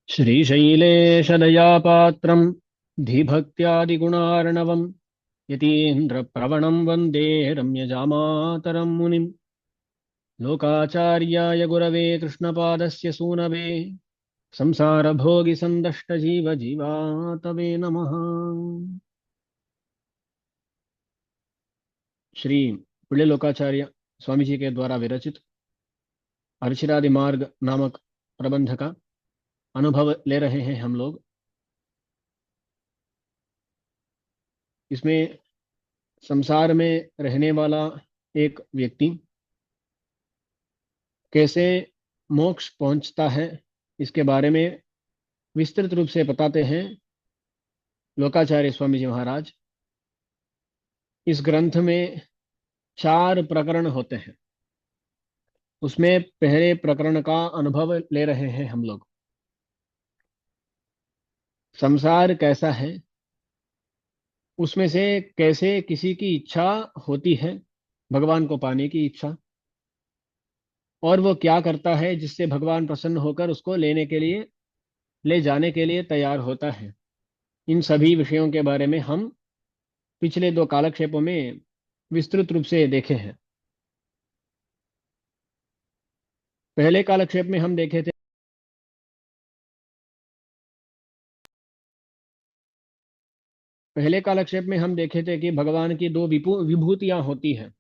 श्रीशैलेशदयापात्रं धीभक्त्यादिगुणार्णवं यतीन्द्रप्रवणं वन्दे रम्यजामातरं मुनिं लोकाचार्याय गुरवे कृष्णपादस्य सूनवे संसारभोगिसन्दष्टजीवजीवातवे नमः। श्री पुण्य लोकाचार्य स्वामी जी के द्वारा विरचित अर्चिरादि मार्ग नामक प्रबंध का अनुभव ले रहे हैं हम लोग। इसमें संसार में रहने वाला एक व्यक्ति कैसे मोक्ष पहुंचता है, इसके बारे में विस्तृत रूप से बताते हैं लोकाचार्य स्वामी जी महाराज। इस ग्रंथ में 4 प्रकरण होते हैं। उसमें पहले प्रकरण का अनुभव ले रहे हैं हम लोग। संसार कैसा है, उसमें से कैसे किसी की इच्छा होती है, भगवान को पाने की इच्छा, और वो क्या करता है जिससे भगवान प्रसन्न होकर उसको लेने के लिए, ले जाने के लिए तैयार होता है। इन सभी विषयों के बारे में हम पिछले 2 कालक्षेपों में विस्तृत रूप से देखे हैं। पहले कालक्षेप में हम देखे थे पहले कालक्षेप में हम देखे थे कि भगवान की 2 विभूतियां होती हैं।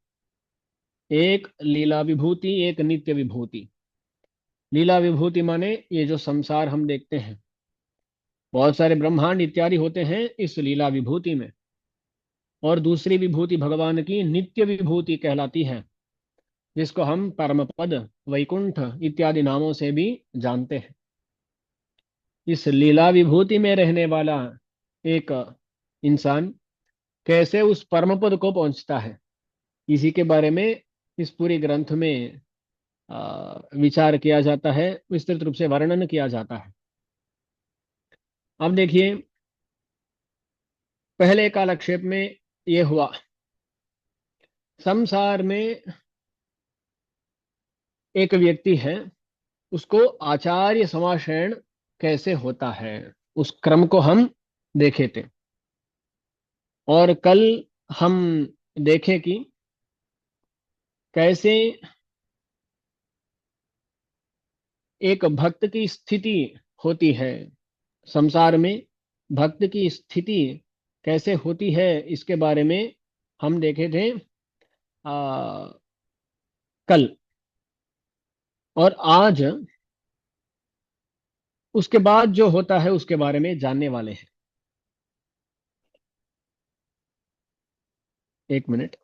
एक लीला विभूति, एक नित्य विभूति। लीला विभूति माने ये जो संसार हम देखते हैं, बहुत सारे ब्रह्मांड इत्यादि होते हैं इस लीला विभूति में। और दूसरी विभूति भगवान की नित्य विभूति कहलाती है, जिसको हम परम पद, वैकुंठ इत्यादि नामों से भी जानते हैं। इस लीला विभूति में रहने वाला एक इंसान कैसे उस परम पद को पहुंचता है, इसी के बारे में इस पूरी ग्रंथ में विचार किया जाता है, विस्तृत रूप से वर्णन किया जाता है। अब देखिए, पहले कालक्षेप में ये हुआ, संसार में एक व्यक्ति है, उसको आचार्य समाशयन कैसे होता है, उस क्रम को हम देखे थे। और कल हम देखें कि कैसे एक भक्त की स्थिति होती है संसार में, भक्त की स्थिति कैसे होती है, इसके बारे में हम देखे थे कल। और आज उसके बाद जो होता है उसके बारे में जानने वाले हैं। एक मिनट।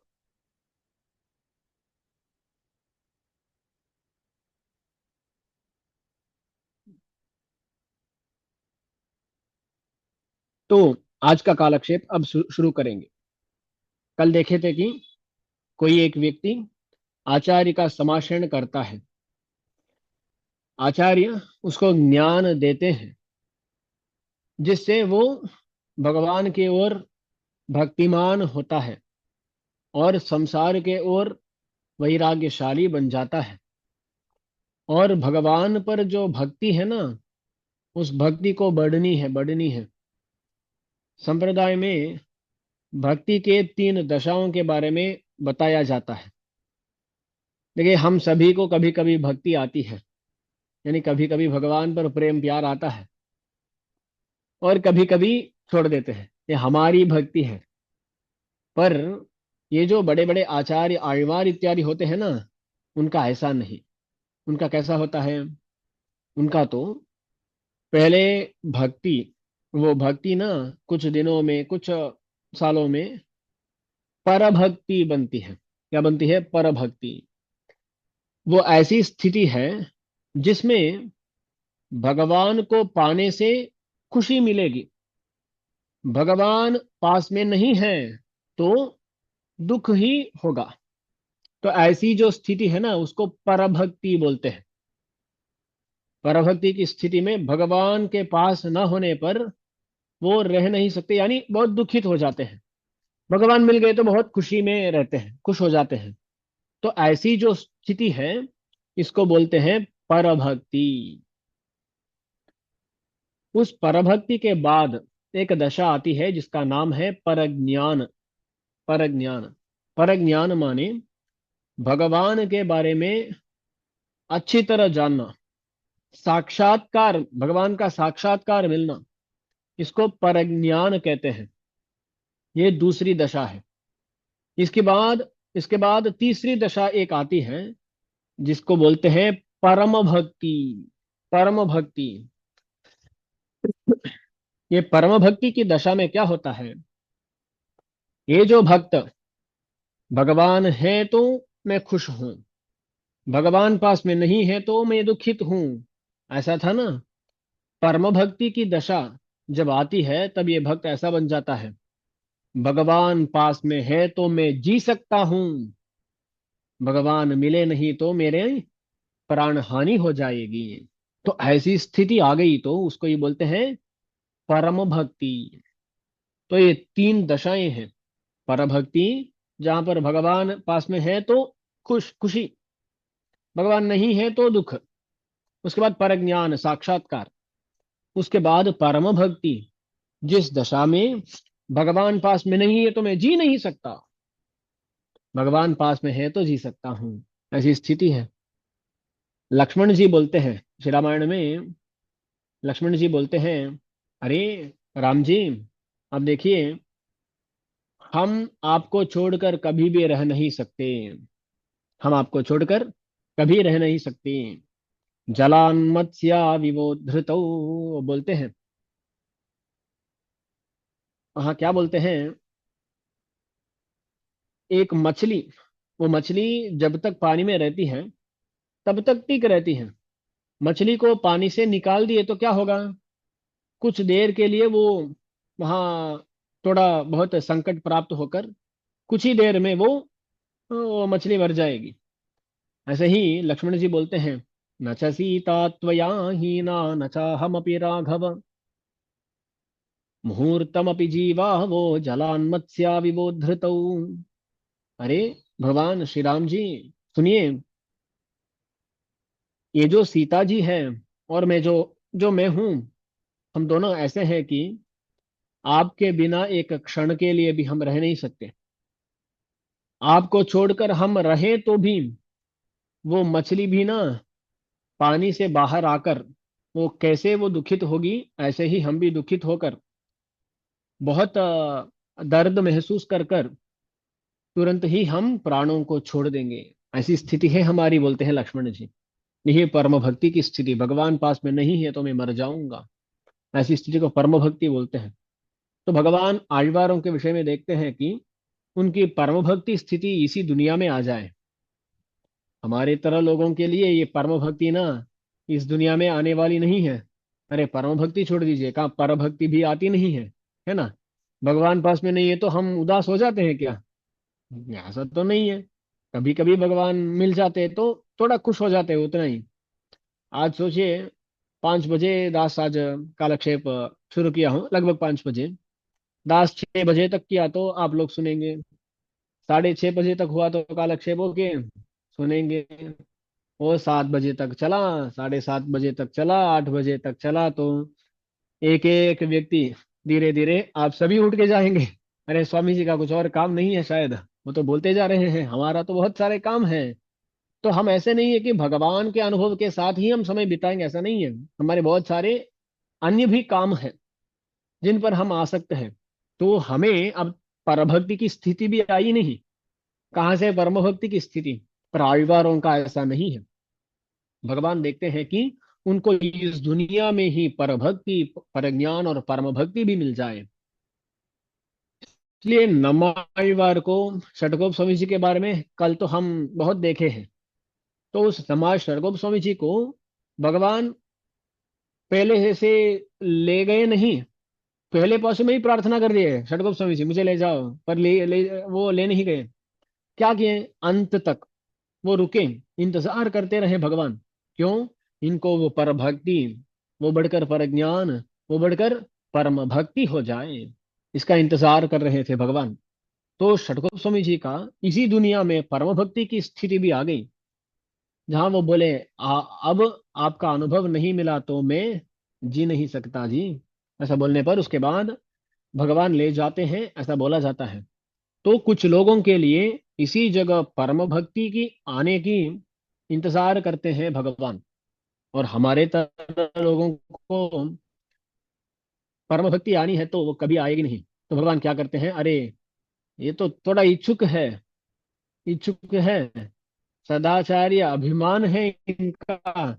तो आज का कालक्षेप अब शुरू करेंगे। कल देखे थे कि कोई एक व्यक्ति आचार्य का समाशयन करता है, आचार्य उसको ज्ञान देते हैं जिससे वो भगवान के ओर भक्तिमान होता है और संसार के ओर वैराग्यशाली बन जाता है। और भगवान पर जो भक्ति है ना, उस भक्ति को बढ़नी है। संप्रदाय में भक्ति के 3 दशाओं के बारे में बताया जाता है। देखिए, हम सभी को कभी कभी भक्ति आती है, यानी कभी कभी भगवान पर प्रेम प्यार आता है, और कभी कभी छोड़ देते हैं, ये हमारी भक्ति है। पर ये जो बड़े बड़े आचार्य आழ்वार इत्यादि होते हैं ना, उनका ऐसा नहीं। उनका कैसा होता है, उनका तो पहले भक्ति, वो भक्ति ना कुछ दिनों में, कुछ सालों में परभक्ति बनती है। क्या बनती है? परभक्ति। वो ऐसी स्थिति है जिसमें भगवान को पाने से खुशी मिलेगी। भगवान पास में नहीं है तो दुख ही होगा। तो ऐसी जो स्थिति है ना, उसको परभक्ति बोलते हैं। परभक्ति की स्थिति में भगवान के पास न होने पर वो रह नहीं सकते, यानी बहुत दुखित हो जाते हैं। भगवान मिल गए तो बहुत खुशी में रहते हैं, खुश हो जाते हैं। तो ऐसी जो स्थिति है, इसको बोलते हैं परभक्ति। उस परभक्ति के बाद एक दशा आती है जिसका नाम है परज्ञान। परज्ञान, परज्ञान माने भगवान के बारे में अच्छी तरह जानना, साक्षात्कार, भगवान का साक्षात्कार मिलना, इसको परज्ञान कहते हैं। ये दूसरी दशा है। इसके बाद तीसरी दशा एक आती है जिसको बोलते हैं परम भक्ति। परम भक्ति, ये परम भक्ति की दशा में क्या होता है? ये जो भक्त, भगवान है तो मैं खुश हूं, भगवान पास में नहीं है तो मैं दुखित हूं, ऐसा था ना। परम भक्ति की दशा जब आती है तब ये भक्त ऐसा बन जाता है, भगवान पास में है तो मैं जी सकता हूं, भगवान मिले नहीं तो मेरे प्राण हानि हो जाएगी। तो ऐसी स्थिति आ गई तो उसको ये बोलते हैं परम भक्ति। तो ये तीन दशाएं हैं। परभक्ति, जहां पर भगवान पास में है तो खुशी, भगवान नहीं है तो दुख। उसके बाद परज्ञान, साक्षात्कार। उसके बाद परम भक्ति, जिस दशा में भगवान पास में नहीं है तो मैं जी नहीं सकता, भगवान पास में है तो जी सकता हूं, ऐसी स्थिति है। लक्ष्मण जी बोलते हैं श्री रामायण में, लक्ष्मण जी बोलते हैं, अरे राम जी, अब देखिए, हम आपको छोड़कर कभी भी रह नहीं सकते, हम आपको छोड़कर कभी रह नहीं सकते। जलान मत्स्या विवोधृतौ, बोलते हैं, हाँ क्या बोलते हैं, एक मछली, वो मछली जब तक पानी में रहती है तब तक टिक रहती है। मछली को पानी से निकाल दिए तो क्या होगा? कुछ देर के लिए वहाँ थोड़ा बहुत संकट प्राप्त होकर कुछ ही देर में वो मछली मर जाएगी। ऐसे ही लक्ष्मण जी बोलते हैं, न च सीता त्वया हीना न चाहमपि राघव, मुहूर्तमपि जीवा वो जलान्मत्स्या विबोधृतौ। अरे भगवान श्री राम जी, सुनिए, ये जो सीता जी है और मैं जो जो मैं हूं, हम दोनों ऐसे हैं कि आपके बिना एक क्षण के लिए भी हम रह नहीं सकते। आपको छोड़कर हम रहे तो भी वो मछली भी ना पानी से बाहर आकर वो कैसे वो दुखित होगी, ऐसे ही हम भी दुखित होकर बहुत दर्द महसूस कर कर तुरंत ही हम प्राणों को छोड़ देंगे। ऐसी स्थिति है हमारी, बोलते हैं लक्ष्मण जी। यही परम भक्ति की स्थिति, भगवान पास में नहीं है तो मैं मर जाऊंगा, ऐसी स्थिति को परम भक्ति बोलते हैं। तो भगवान आழ்वारों के विषय में देखते हैं कि उनकी परम भक्ति स्थिति इसी दुनिया में आ जाए। हमारे तरह लोगों के लिए ये परम भक्ति ना इस दुनिया में आने वाली नहीं है। अरे परम भक्ति छोड़ दीजिए, कहाँ पर भक्ति भी आती नहीं है ना। भगवान पास में नहीं है तो हम उदास हो जाते हैं क्या? ऐसा तो नहीं है। कभी कभी भगवान मिल जाते हैं तो थोड़ा खुश हो जाते हैं, उतना ही। आज सोचिए, 5 बजे दास आज कालक्षेप शुरू किया हूँ, लगभग 5 बजे। दास 6 बजे तक किया तो आप लोग सुनेंगे, 6:30 बजे तक हुआ तो कालक्षेप के सुनेंगे। वो 7 बजे तक चला, 7:30 बजे तक चला, 8 बजे तक चला, तो एक एक व्यक्ति, धीरे धीरे आप सभी उठ के जाएंगे। अरे स्वामी जी का कुछ और काम नहीं है शायद, वो तो बोलते जा रहे हैं, हमारा तो बहुत सारे काम है। तो हम ऐसे नहीं है कि भगवान के अनुभव के साथ ही हम समय बिताएंगे, ऐसा नहीं है। हमारे बहुत सारे अन्य भी काम हैं जिन पर हम आसक्त हैं। तो हमें अब परभक्ति की स्थिति भी आई नहीं, कहाँ से परम भक्ति की स्थिति? पर आழ்वारों का ऐसा नहीं है। भगवान देखते हैं कि उनको इस दुनिया में ही परभक्ति, परज्ञान और परम भक्ति भी मिल जाए। इसलिए नमाழ்वार को, षटकोप स्वामी जी के बारे में कल तो हम बहुत देखे हैं। तो उस समाज षटकोप स्वामी जी को भगवान पहले से ले गए नहीं, पहले पासों में ही प्रार्थना कर दी है षटकोप स्वामी जी, मुझे ले जाओ, पर वो ले नहीं गए। क्या किए, अंत तक वो रुके, इंतजार करते रहे भगवान। क्यों? इनको वो पर भक्ति, वो बढ़कर पर ज्ञान, वो बढ़कर परम भक्ति हो जाए, इसका इंतजार कर रहे थे भगवान। तो षटकोप स्वामी जी का इसी दुनिया में परम भक्ति की स्थिति भी आ गई, जहां वो बोले, अब आपका अनुभव नहीं मिला तो मैं जी नहीं सकता जी। ऐसा बोलने पर उसके बाद भगवान ले जाते हैं, ऐसा बोला जाता है। तो कुछ लोगों के लिए इसी जगह परम भक्ति की आने की इंतजार करते हैं भगवान, और हमारे तरह लोगों को परम भक्ति आनी है तो वो कभी आएगी नहीं। तो भगवान क्या करते हैं, अरे ये तो थोड़ा इच्छुक है, इच्छुक है, सदाचार्य अभिमान है इनका,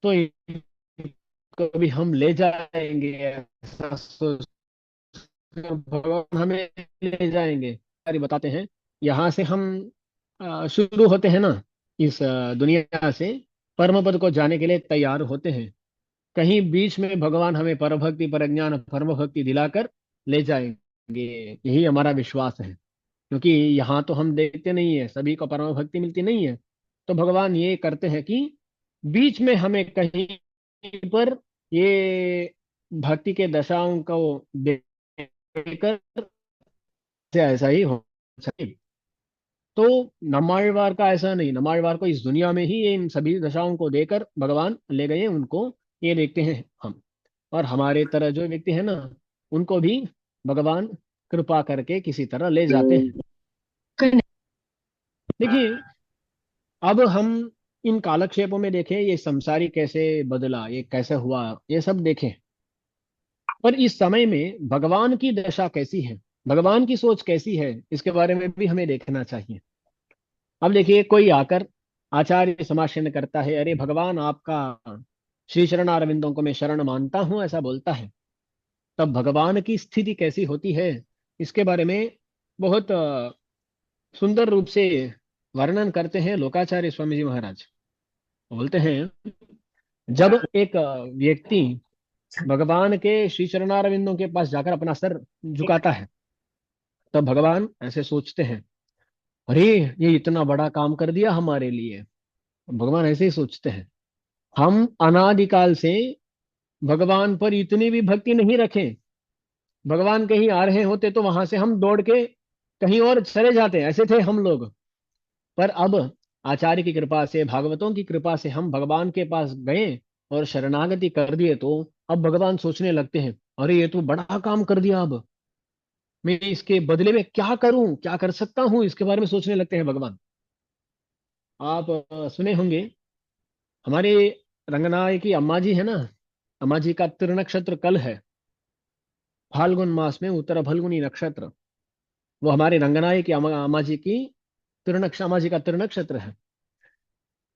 तो इनको भी हम ले जाएंगे, ऐसा सोच कर भगवान हमें ले जाएंगे। अरे बताते हैं, यहाँ से हम शुरू होते हैं ना, इस दुनिया से परम पद को जाने के लिए तैयार होते हैं। कहीं बीच में भगवान हमें परभक्ति परज्ञान परम भक्ति दिलाकर ले जाएंगे, यही हमारा विश्वास है। क्योंकि यहाँ तो हम देखते नहीं है, सभी को परम भक्ति मिलती नहीं है। तो भगवान ये करते हैं कि बीच में हमें कहीं पर ये भक्ति के दशाओं को देकर से ऐसा ही हो सके। तो नम्माழ்वार का ऐसा नहीं, नम्माழ்वार को इस दुनिया में ही इन सभी दशाओं को देकर भगवान ले गए उनको, ये देखते हैं हम। और हमारे तरह जो व्यक्ति है ना, उनको भी भगवान कृपा करके किसी तरह ले जाते हैं। देखिए, अब हम इन कालक्षेपों में देखें ये संसारी कैसे बदला, ये कैसे हुआ, ये सब देखें। पर इस समय में भगवान की दशा कैसी है, भगवान की सोच कैसी है, इसके बारे में भी हमें देखना चाहिए। अब देखिए, कोई आकर आचार्य समाशयन करता है, अरे भगवान आपका श्री चरणारविंदों को मैं शरण मानता हूं, ऐसा बोलता है। तब भगवान की स्थिति कैसी होती है, इसके बारे में बहुत सुंदर रूप से वर्णन करते हैं लोकाचार्य स्वामी जी महाराज। बोलते हैं, जब एक व्यक्ति भगवान के श्री चरणारविंदों के पास जाकर अपना सर झुकाता है, तब भगवान ऐसे सोचते हैं, अरे ये इतना बड़ा काम कर दिया हमारे लिए। भगवान ऐसे ही सोचते हैं, हम अनादिकाल से भगवान पर इतनी भी भक्ति नहीं रखें, भगवान कहीं आ रहे होते तो वहां से हम दौड़ के कहीं और चले जाते, ऐसे थे हम लोग। पर अब आचार्य की कृपा से, भागवतों की कृपा से हम भगवान के पास गए और शरणागति कर दिए, तो अब भगवान सोचने लगते हैं, अरे ये तो बड़ा काम कर दिया, अब मैं इसके बदले में क्या करूं, क्या कर सकता हूं, इसके बारे में सोचने लगते हैं भगवान। आप सुने होंगे, हमारे रंगनाय की अम्मा जी है ना, अम्मा जी का त्रिनक्षत्र कल है, फाल्गुन मास में उत्तर फल्गुनी नक्षत्र। वो हमारे रंगनाय की अम्मा अम्मा जी की अम्मा जी का त्रिनक्षत्र है।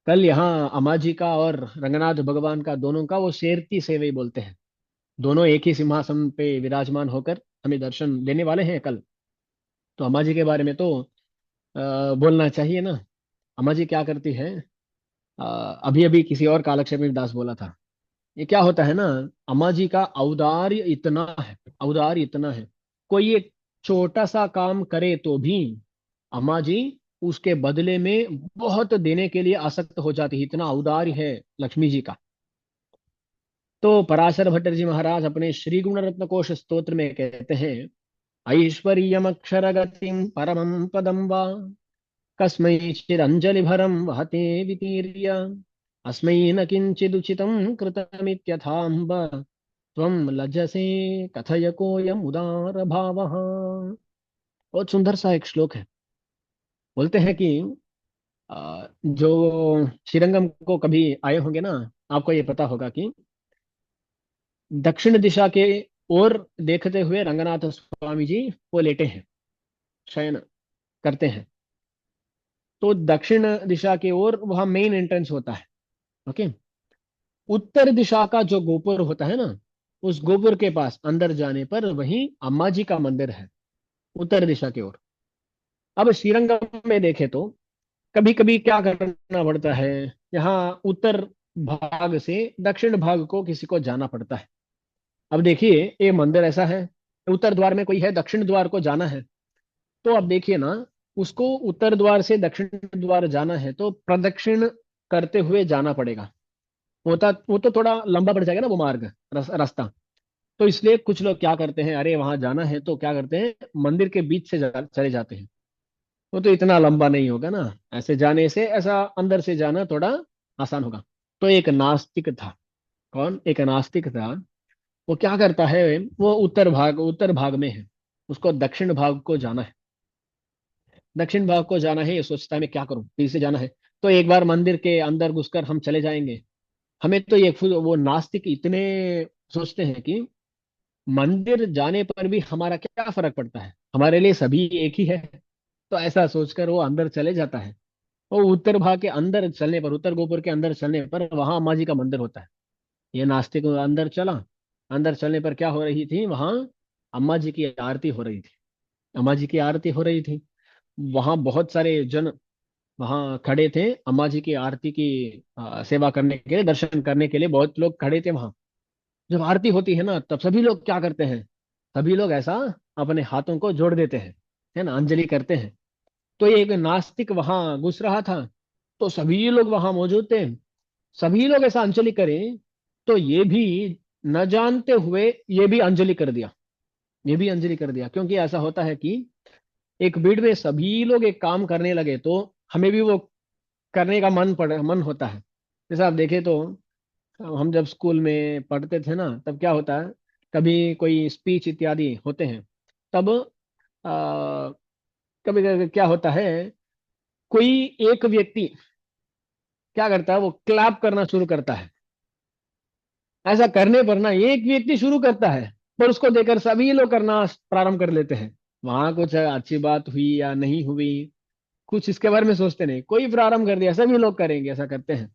कल यहाँ अम्मा जी का और रंगनाथ भगवान का, दोनों का वो शेरती सेवई बोलते हैं। दोनों एक ही सिंहासन पे विराजमान होकर हमें दर्शन देने वाले हैं कल। तो अम्मा जी के बारे में तो बोलना चाहिए ना। अम्मा जी क्या करती है, अभी अभी किसी और कालक्षेप में दास बोला था, ये क्या होता है ना, अम्मा जी का औदार्य इतना है, औदार्य इतना है, कोई एक छोटा सा काम करे तो भी अम्मा जी उसके बदले में बहुत देने के लिए आसक्त हो जाती है, इतना औदार्य है लक्ष्मी जी का। तो पराशर भट्टर जी महाराज अपने श्री गुण रत्न कोश स्तोत्र में कहते हैं, ऐश्वर्यमक्षर गतिम परमं पदम वा कस्मैचिदञ्जलिभरं वहते वितीर्य अस्मै न किञ्चिदुचितं कृतमित्यथाम्ब त्वं लज्जसे कथय कोऽयम् उदार भावः। बहुत सुंदर सा एक श्लोक है। बोलते हैं कि जो श्रीरंगम को कभी आए होंगे ना, आपको ये पता होगा कि दक्षिण दिशा के ओर देखते हुए रंगनाथ स्वामी जी वो लेटे हैं, शयन करते हैं। तो दक्षिण दिशा के ओर वहां मेन एंट्रेंस होता है। ओके, उत्तर दिशा का जो गोपुर होता है ना, उस गोपुर के पास अंदर जाने पर वहीं अम्मा जी का मंदिर है, उत्तर दिशा की ओर। अब श्रीरंगम में देखे तो कभी कभी क्या करना पड़ता है, यहाँ उत्तर भाग से दक्षिण भाग को किसी को जाना पड़ता है। अब देखिए, ये मंदिर ऐसा है, उत्तर द्वार में कोई है, दक्षिण द्वार को जाना है, तो अब देखिए ना, उसको उत्तर द्वार से दक्षिण द्वार जाना है तो प्रदक्षिण करते हुए जाना पड़ेगा। वो तो थोड़ा लंबा पड़ जाएगा ना वो मार्ग, रास्ता। तो इसलिए कुछ लोग क्या करते हैं, अरे वहां जाना है तो क्या करते हैं, मंदिर के बीच से चले जाते हैं। वो तो इतना लंबा नहीं होगा ना, ऐसे जाने से, ऐसा अंदर से जाना थोड़ा आसान होगा। तो एक नास्तिक था, कौन, एक नास्तिक था। वो क्या करता है, वो उत्तर भाग में है, उसको दक्षिण भाग को जाना है। दक्षिण भाग को जाना है, ये सोचता है मैं क्या करूं, फिर से जाना है। तो एक बार मंदिर के अंदर घुसकर हम चले जाएंगे। हमें तो ये वो नास्तिक इतने सोचते हैं कि मंदिर जाने पर भी हमारा क्या फर्क पड़ता है, हमारे लिए सभी एक ही है। तो ऐसा सोचकर वो अंदर चले जाता है। वो उत्तर भाग के अंदर चलने पर, उत्तर गोपुर के अंदर चलने पर वहां अम्मा जी का मंदिर होता है। ये नास्तिक अंदर चला। अंदर चलने पर क्या हो रही थी वहां, अम्मा जी की आरती हो रही थी। अम्मा जी की आरती हो रही थी। वहां बहुत सारे जन वहां खड़े थे, अम्मा जी की आरती की सेवा करने के लिए, दर्शन करने के लिए बहुत लोग खड़े थे वहां। जब आरती होती है ना, तब सभी लोग क्या करते हैं, सभी लोग ऐसा अपने हाथों को जोड़ देते हैं, है ना, अंजलि करते हैं। तो ये एक नास्तिक वहां घुस रहा था, तो सभी लोग वहां मौजूद थे, सभी लोग ऐसा अंजलि करें, तो ये भी न जानते हुए ये भी अंजलि कर दिया। ये भी अंजलि कर दिया, क्योंकि ऐसा होता है कि एक भीड़ में सभी लोग एक काम करने लगे तो हमें भी वो करने का मन होता है। जैसे आप देखें तो हम जब स्कूल में पढ़ते थे ना, तब क्या होता है, कभी कोई स्पीच इत्यादि होते हैं, तब कभी कभी क्या होता है, कोई एक व्यक्ति क्या करता है, वो क्लैप करना शुरू करता है। ऐसा करने पर ना एक व्यक्ति शुरू करता है, पर उसको देखकर सभी लोग करना प्रारंभ कर लेते हैं। वहां कुछ अच्छी बात हुई या नहीं हुई, कुछ इसके बारे में सोचते नहीं, कोई प्रारंभ कर दिया, सभी लोग करेंगे, ऐसा करते हैं।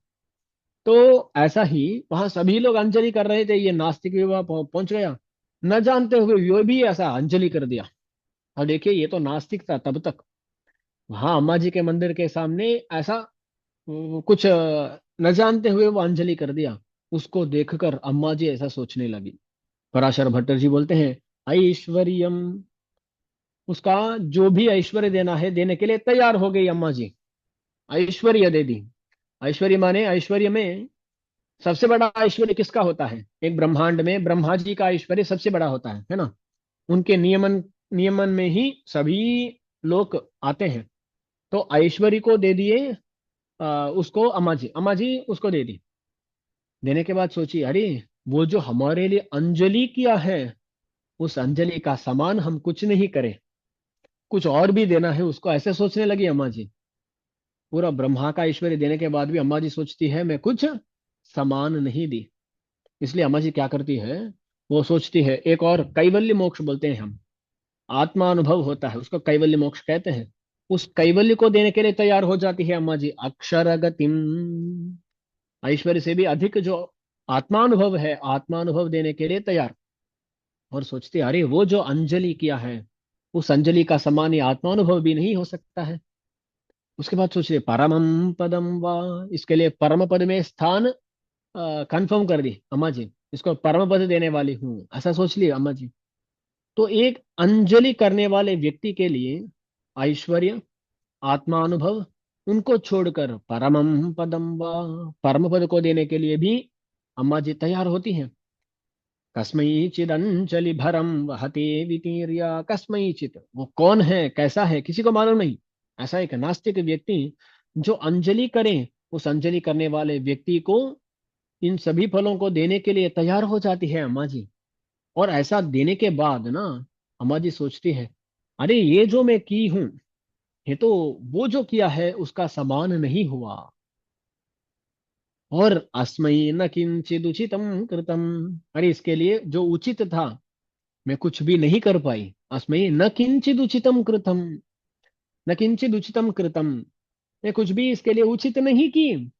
तो ऐसा ही वहां सभी लोग अंजलि कर रहे थे, ये नास्तिक भी वहां पहुंच गया, न जानते हुए वो भी ऐसा अंजलि कर दिया। और देखिए, ये तो नास्तिक था तब तक। वहां अम्मा जी के मंदिर के सामने ऐसा कुछ न जानते हुए वो अंजलि कर दिया। उसको देखकर अम्मा जी ऐसा सोचने लगी। पराशर भट्टर जी बोलते हैं, ऐश्वर्यम, उसका जो भी ऐश्वर्य देना है देने के लिए तैयार हो गई अम्मा जी, ऐश्वर्य दे दी। ऐश्वर्य माने, ऐश्वर्य में सबसे बड़ा ऐश्वर्य किसका होता है, एक ब्रह्मांड में ब्रह्मा जी का ऐश्वर्य सबसे बड़ा होता है ना। उनके नियमन नियमन में ही सभी लोग आते हैं। तो ऐश्वर्य को दे दिए, उसको अम्मा जी उसको दे दी। देने के बाद सोची, अरे वो जो हमारे लिए अंजलि किया है, उस अंजलि का समान हम कुछ नहीं करें, कुछ और भी देना है उसको, ऐसे सोचने लगी अम्मा जी। पूरा ब्रह्मा का ऐश्वर्य देने के बाद भी अम्मा जी सोचती है मैं कुछ समान नहीं दी। इसलिए अम्मा जी क्या करती है, वो सोचती है, एक और कैवल्य मोक्ष बोलते हैं हम, आत्मानुभव होता है, उसको कैवल्य मोक्ष कहते हैं। उस कैवल्य को देने के लिए तैयार हो जाती है अम्मा जी, अक्षर गतिम, ऐश्वर्य से भी अधिक जो आत्मानुभव है, आत्मानुभव देने के लिए तैयार। और सोचते, अरे वो जो अंजलि किया है, उस अंजलि का समान ये आत्मानुभव भी नहीं हो सकता है। उसके बाद सोच रहे, परमम पदम वा, इसके लिए परम पद में स्थान कंफर्म कर दी अम्मा जी, इसको परम पद देने वाली हूँ, ऐसा सोच लिया अम्मा जी। तो एक अंजलि करने वाले व्यक्ति के लिए ऐश्वर्य, आत्मानुभव, उनको छोड़कर परमम पदम वा, परम पद को देने के लिए भी अम्मा जी तैयार होती हैं। कस्मैचिद अंजलि भरम वहते वितीर्य, कस्मैचित, वो कौन है, कैसा है, किसी को मालूम नहीं। ऐसा एक नास्तिक व्यक्ति जो अंजलि करे, उस अंजलि करने वाले व्यक्ति को इन सभी फलों को देने के लिए तैयार हो जाती है अम्मा जी। और ऐसा देने के बाद ना, अम्मा जी सोचती है, अरे ये जो मैं की हूं, ये तो वो जो किया है उसका समान नहीं हुआ। और अस्मै न किंचिद उचितम कृतम, अरे इसके लिए जो उचित था मैं कुछ भी नहीं कर पाई। अस्मै न किंचिद उचितम कृतम, न किंचिद उचितम कृतम, मैं कुछ भी इसके लिए उचित नहीं की।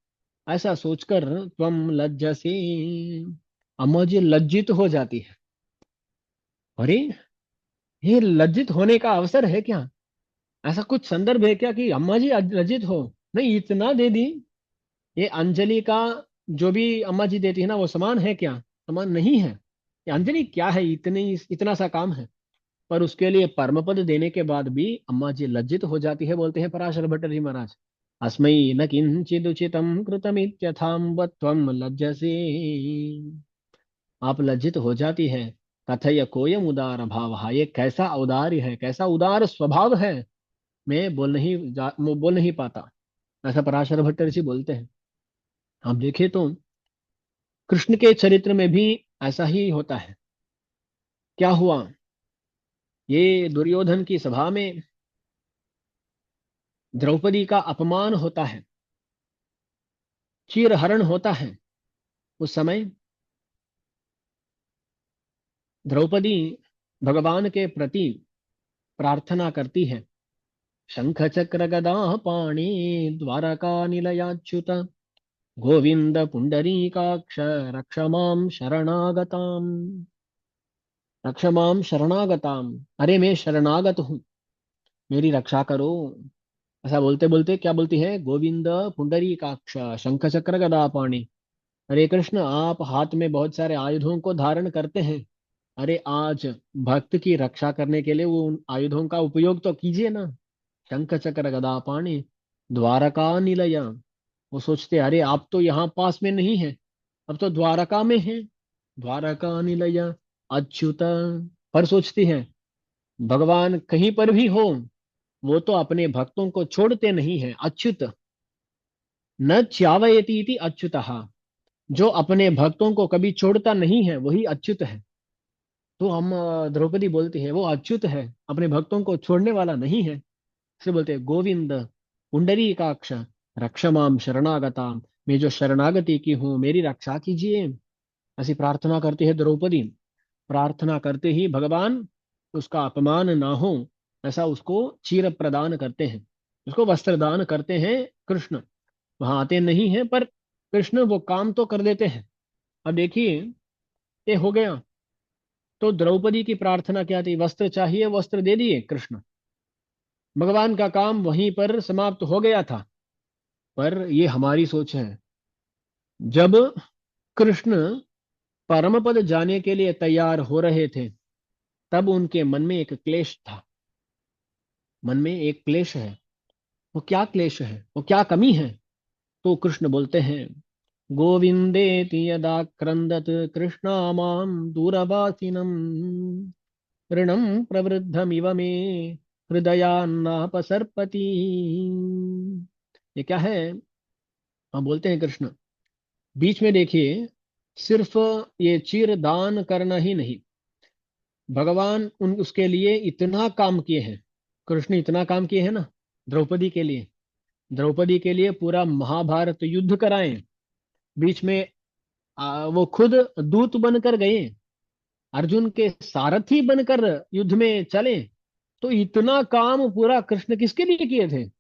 ऐसा सोचकर त्वम लज्जसे, अम्मा जी लज्जित हो जाती है। अरे ये लज्जित होने का अवसर है क्या, ऐसा कुछ संदर्भ है क्या कि अम्मा जी आज लज्जित हो, नहीं इतना दे दी। ये अंजलि का जो भी अम्मा जी देती है ना, वो समान है क्या, समान नहीं है। ये अंजलि क्या है, इतनी इतना सा काम है। पर उसके लिए परम पद देने के बाद भी अम्मा जी लज्जित हो जाती है। बोलते हैं पराशर भट्ट जी महाराज, अस्मै न किंचिदुचितं कृतमित्यथाम्ब त्वं लज्जसे। आप लज्जित हो जाती है। कथय कोयम उदार भाव, ये कैसा औदार्य है, कैसा उदार स्वभाव है, मैं बोल नहीं पाता। ऐसा पराशर भट्ट ऋषि बोलते हैं। आप देखें तो कृष्ण के चरित्र में भी ऐसा ही होता है। क्या हुआ, ये दुर्योधन की सभा में द्रौपदी का अपमान होता है, चीरहरण होता है। उस समय द्रौपदी भगवान के प्रति प्रार्थना करती है, शंख चक्र गदा पाणि द्वारका निलयाच्युत गोविंद पुंडरीकाक्ष रक्ष मां शरणागताम, रक्ष मां शरणागताम। अरे मैं शरणागत हूँ, मेरी रक्षा करो। ऐसा बोलते बोलते क्या बोलती है, गोविंद पुंडरीकाक्ष शंख चक्र गदा पाणि। अरे कृष्ण, आप हाथ में बहुत सारे आयुधों को धारण करते हैं। अरे आज भक्त की रक्षा करने के लिए वो उन आयुधों का उपयोग तो कीजिए ना। शंख चक्र गदा पाणि द्वारका निलय। वो सोचते अरे आप तो यहाँ पास में नहीं है, अब तो द्वारका में है। द्वारका निलय अच्युत। पर सोचती है भगवान कहीं पर भी हो, वो तो अपने भक्तों को छोड़ते नहीं है। अच्युत न च्यावयति इति अच्युतः, जो अपने भक्तों को कभी छोड़ता नहीं है वही अच्युत है। तो हम द्रौपदी बोलती है वो अच्युत है, अपने भक्तों को छोड़ने वाला नहीं है। से बोलते हैं गोविंद पुंडरीकाक्ष रक्ष माम शरणागताम, मैं जो शरणागति की हूँ मेरी रक्षा कीजिए। ऐसी प्रार्थना करती है द्रौपदी। प्रार्थना करते ही भगवान उसका अपमान ना हो ऐसा उसको चीर प्रदान करते हैं, उसको वस्त्र दान करते हैं। कृष्ण वहां आते नहीं है, पर कृष्ण वो काम तो कर देते हैं। अब देखिए ये हो गया। तो द्रौपदी की प्रार्थना क्या थी, वस्त्र चाहिए, वस्त्र दे दिए कृष्ण। भगवान का काम वहीं पर समाप्त हो गया था। पर ये हमारी सोच है। जब कृष्ण परम पद जाने के लिए तैयार हो रहे थे, तब उनके मन में एक क्लेश था। मन में एक क्लेश है। वो क्या क्लेश है, वो क्या कमी है? तो कृष्ण बोलते हैं, गोविंदेति यदा क्रंदत कृष्णा माम दूरवासिनम ऋणम प्रवृद्धमिव मे हृदयान्नापसर्पति। ये क्या है? हम बोलते हैं कृष्ण बीच में देखिए, सिर्फ ये चीर दान करना ही नहीं, भगवान उन उसके लिए इतना काम किए हैं। कृष्ण इतना काम किए हैं ना द्रौपदी के लिए। द्रौपदी के लिए पूरा महाभारत युद्ध कराए। बीच में वो खुद दूत बनकर गए, अर्जुन के सारथी बनकर युद्ध में चले। तो इतना काम पूरा कृष्ण किसके लिए किए थे?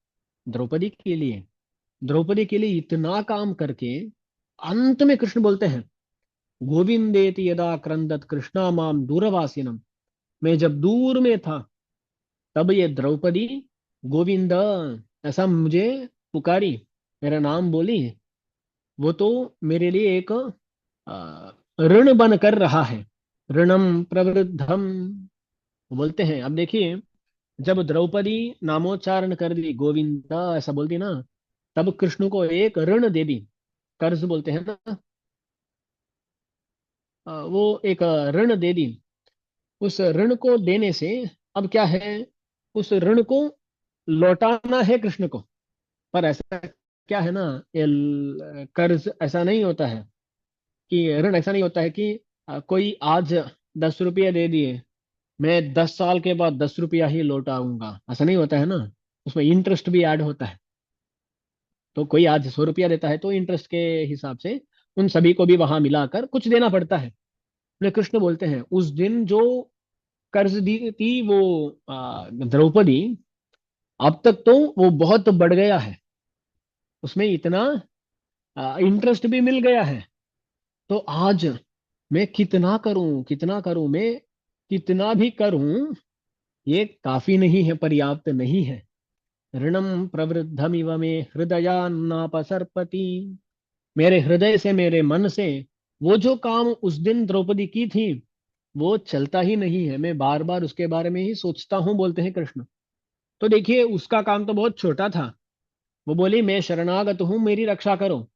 द्रौपदी के लिए। द्रौपदी के लिए इतना काम करके अंत में कृष्ण बोलते हैं, गोविंदेति यदा क्रंदत कृष्णा माम दूरवासिनम। मैं जब दूर में था तब ये द्रौपदी गोविंद ऐसा मुझे पुकारी, मेरा नाम बोली। वो तो मेरे लिए एक ऋण बन कर रहा है। ऋणम प्रवृद्धम बोलते हैं। अब देखिए, जब द्रौपदी नामोच्चारण कर दी, गोविंदा ऐसा बोलती ना, तब कृष्ण को एक ऋण दे दी। कर्ज बोलते हैं ना, वो एक ऋण दे दी। उस ऋण को देने से अब क्या है, उस ऋण को लौटाना है कृष्ण को। पर ऐसा क्या है ना, ये कर्ज ऐसा नहीं होता है कि ऋण ऐसा नहीं होता है कि कोई आज 10 रुपया दे दिए, मैं 10 साल के बाद 10 रुपया ही लौटाऊंगा, ऐसा नहीं होता है ना। उसमें इंटरेस्ट भी ऐड होता है। तो कोई आज 100 रुपया देता है तो इंटरेस्ट के हिसाब से उन सभी को भी वहां मिलाकर कुछ देना पड़ता है। बोले कृष्ण बोलते हैं उस दिन जो कर्ज दी थी वो द्रौपदी, अब तक तो वो बहुत बढ़ गया है, उसमें इतना इंटरेस्ट भी मिल गया है। तो आज मैं कितना करूं, कितना करूं, मैं कितना भी करूं, ये काफी नहीं है, पर्याप्त नहीं है। ऋणम प्रवृद्धमिव मे हृदयान्नापसर्पति। मेरे हृदय से, मेरे मन से वो जो काम उस दिन द्रौपदी की थी, वो चलता ही नहीं है, मैं बार बार उसके बारे में ही सोचता हूँ, बोलते हैं कृष्ण। तो देखिए उसका काम तो बहुत छोटा था। वो बोली मैं शरणागत हूँ, मेरी रक्षा करो।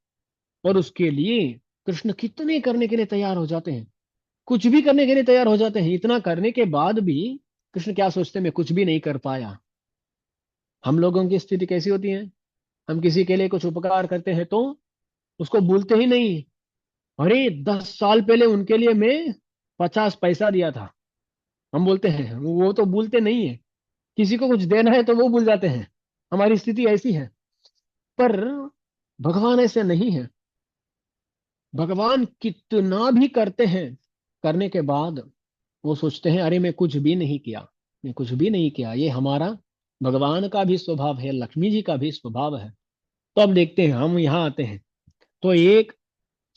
और उसके लिए कृष्ण कितने करने के लिए तैयार हो जाते हैं, कुछ भी करने के लिए तैयार हो जाते हैं। इतना करने के बाद भी कृष्ण क्या सोचते हैं, मैं कुछ भी नहीं कर पाया। हम लोगों की स्थिति कैसी होती है, हम किसी के लिए कुछ उपकार करते हैं तो उसको भूलते ही नहीं। अरे 10 साल पहले उनके लिए मैं 50 पैसा दिया था, हम बोलते हैं, वो तो भूलते नहीं है। किसी को कुछ देना है तो वो भूल जाते हैं। हमारी स्थिति ऐसी है। पर भगवान ऐसे नहीं है। भगवान कितना भी करते हैं, करने के बाद वो सोचते हैं अरे मैं कुछ भी नहीं किया, मैं कुछ भी नहीं किया। ये हमारा भगवान का भी स्वभाव है, लक्ष्मी जी का भी स्वभाव है। तो अब देखते हैं, हम यहाँ आते हैं। तो एक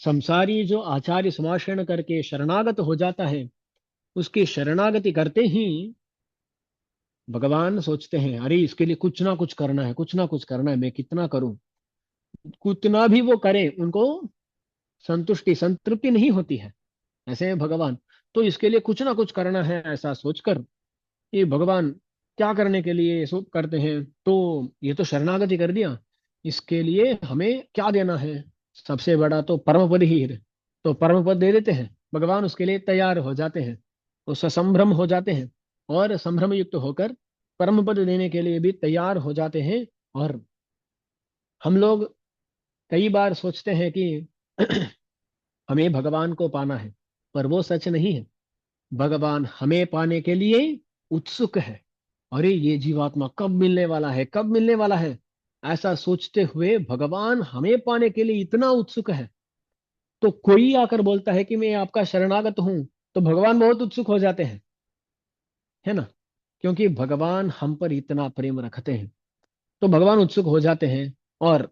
संसारी जो आचार्य समाशरण करके शरणागत हो जाता है, उसकी शरणागति करते ही भगवान सोचते हैं अरे इसके लिए कुछ ना कुछ करना है, कुछ ना कुछ करना है, मैं कितना करूं। कितना भी वो करे उनको संतुष्टि संतृप्ति नहीं होती है। ऐसे हैं भगवान। तो इसके लिए कुछ ना कुछ करना है, ऐसा सोचकर ये भगवान क्या करने के लिए ये सब करते हैं। तो ये तो शरणागति कर दिया, इसके लिए हमें क्या देना है, सबसे बड़ा तो परम पद ही है। तो परम पद दे देते हैं, भगवान उसके लिए तैयार हो जाते हैं, वो ससंभ्रम हो जाते हैं। और संभ्रम युक्त होकर परम पद देने के लिए भी तैयार हो जाते हैं। और हम लोग कई बार सोचते हैं कि हमें भगवान को पाना है, पर वो सच नहीं है। भगवान हमें पाने के लिए उत्सुक है। अरे ये जीवात्मा कब मिलने वाला है, कब मिलने वाला है, ऐसा सोचते हुए भगवान हमें पाने के लिए इतना उत्सुक है। तो कोई आकर बोलता है कि मैं आपका शरणागत हूं, तो भगवान बहुत उत्सुक हो जाते हैं, है ना। क्योंकि भगवान हम पर इतना प्रेम रखते हैं, तो भगवान उत्सुक हो जाते हैं। और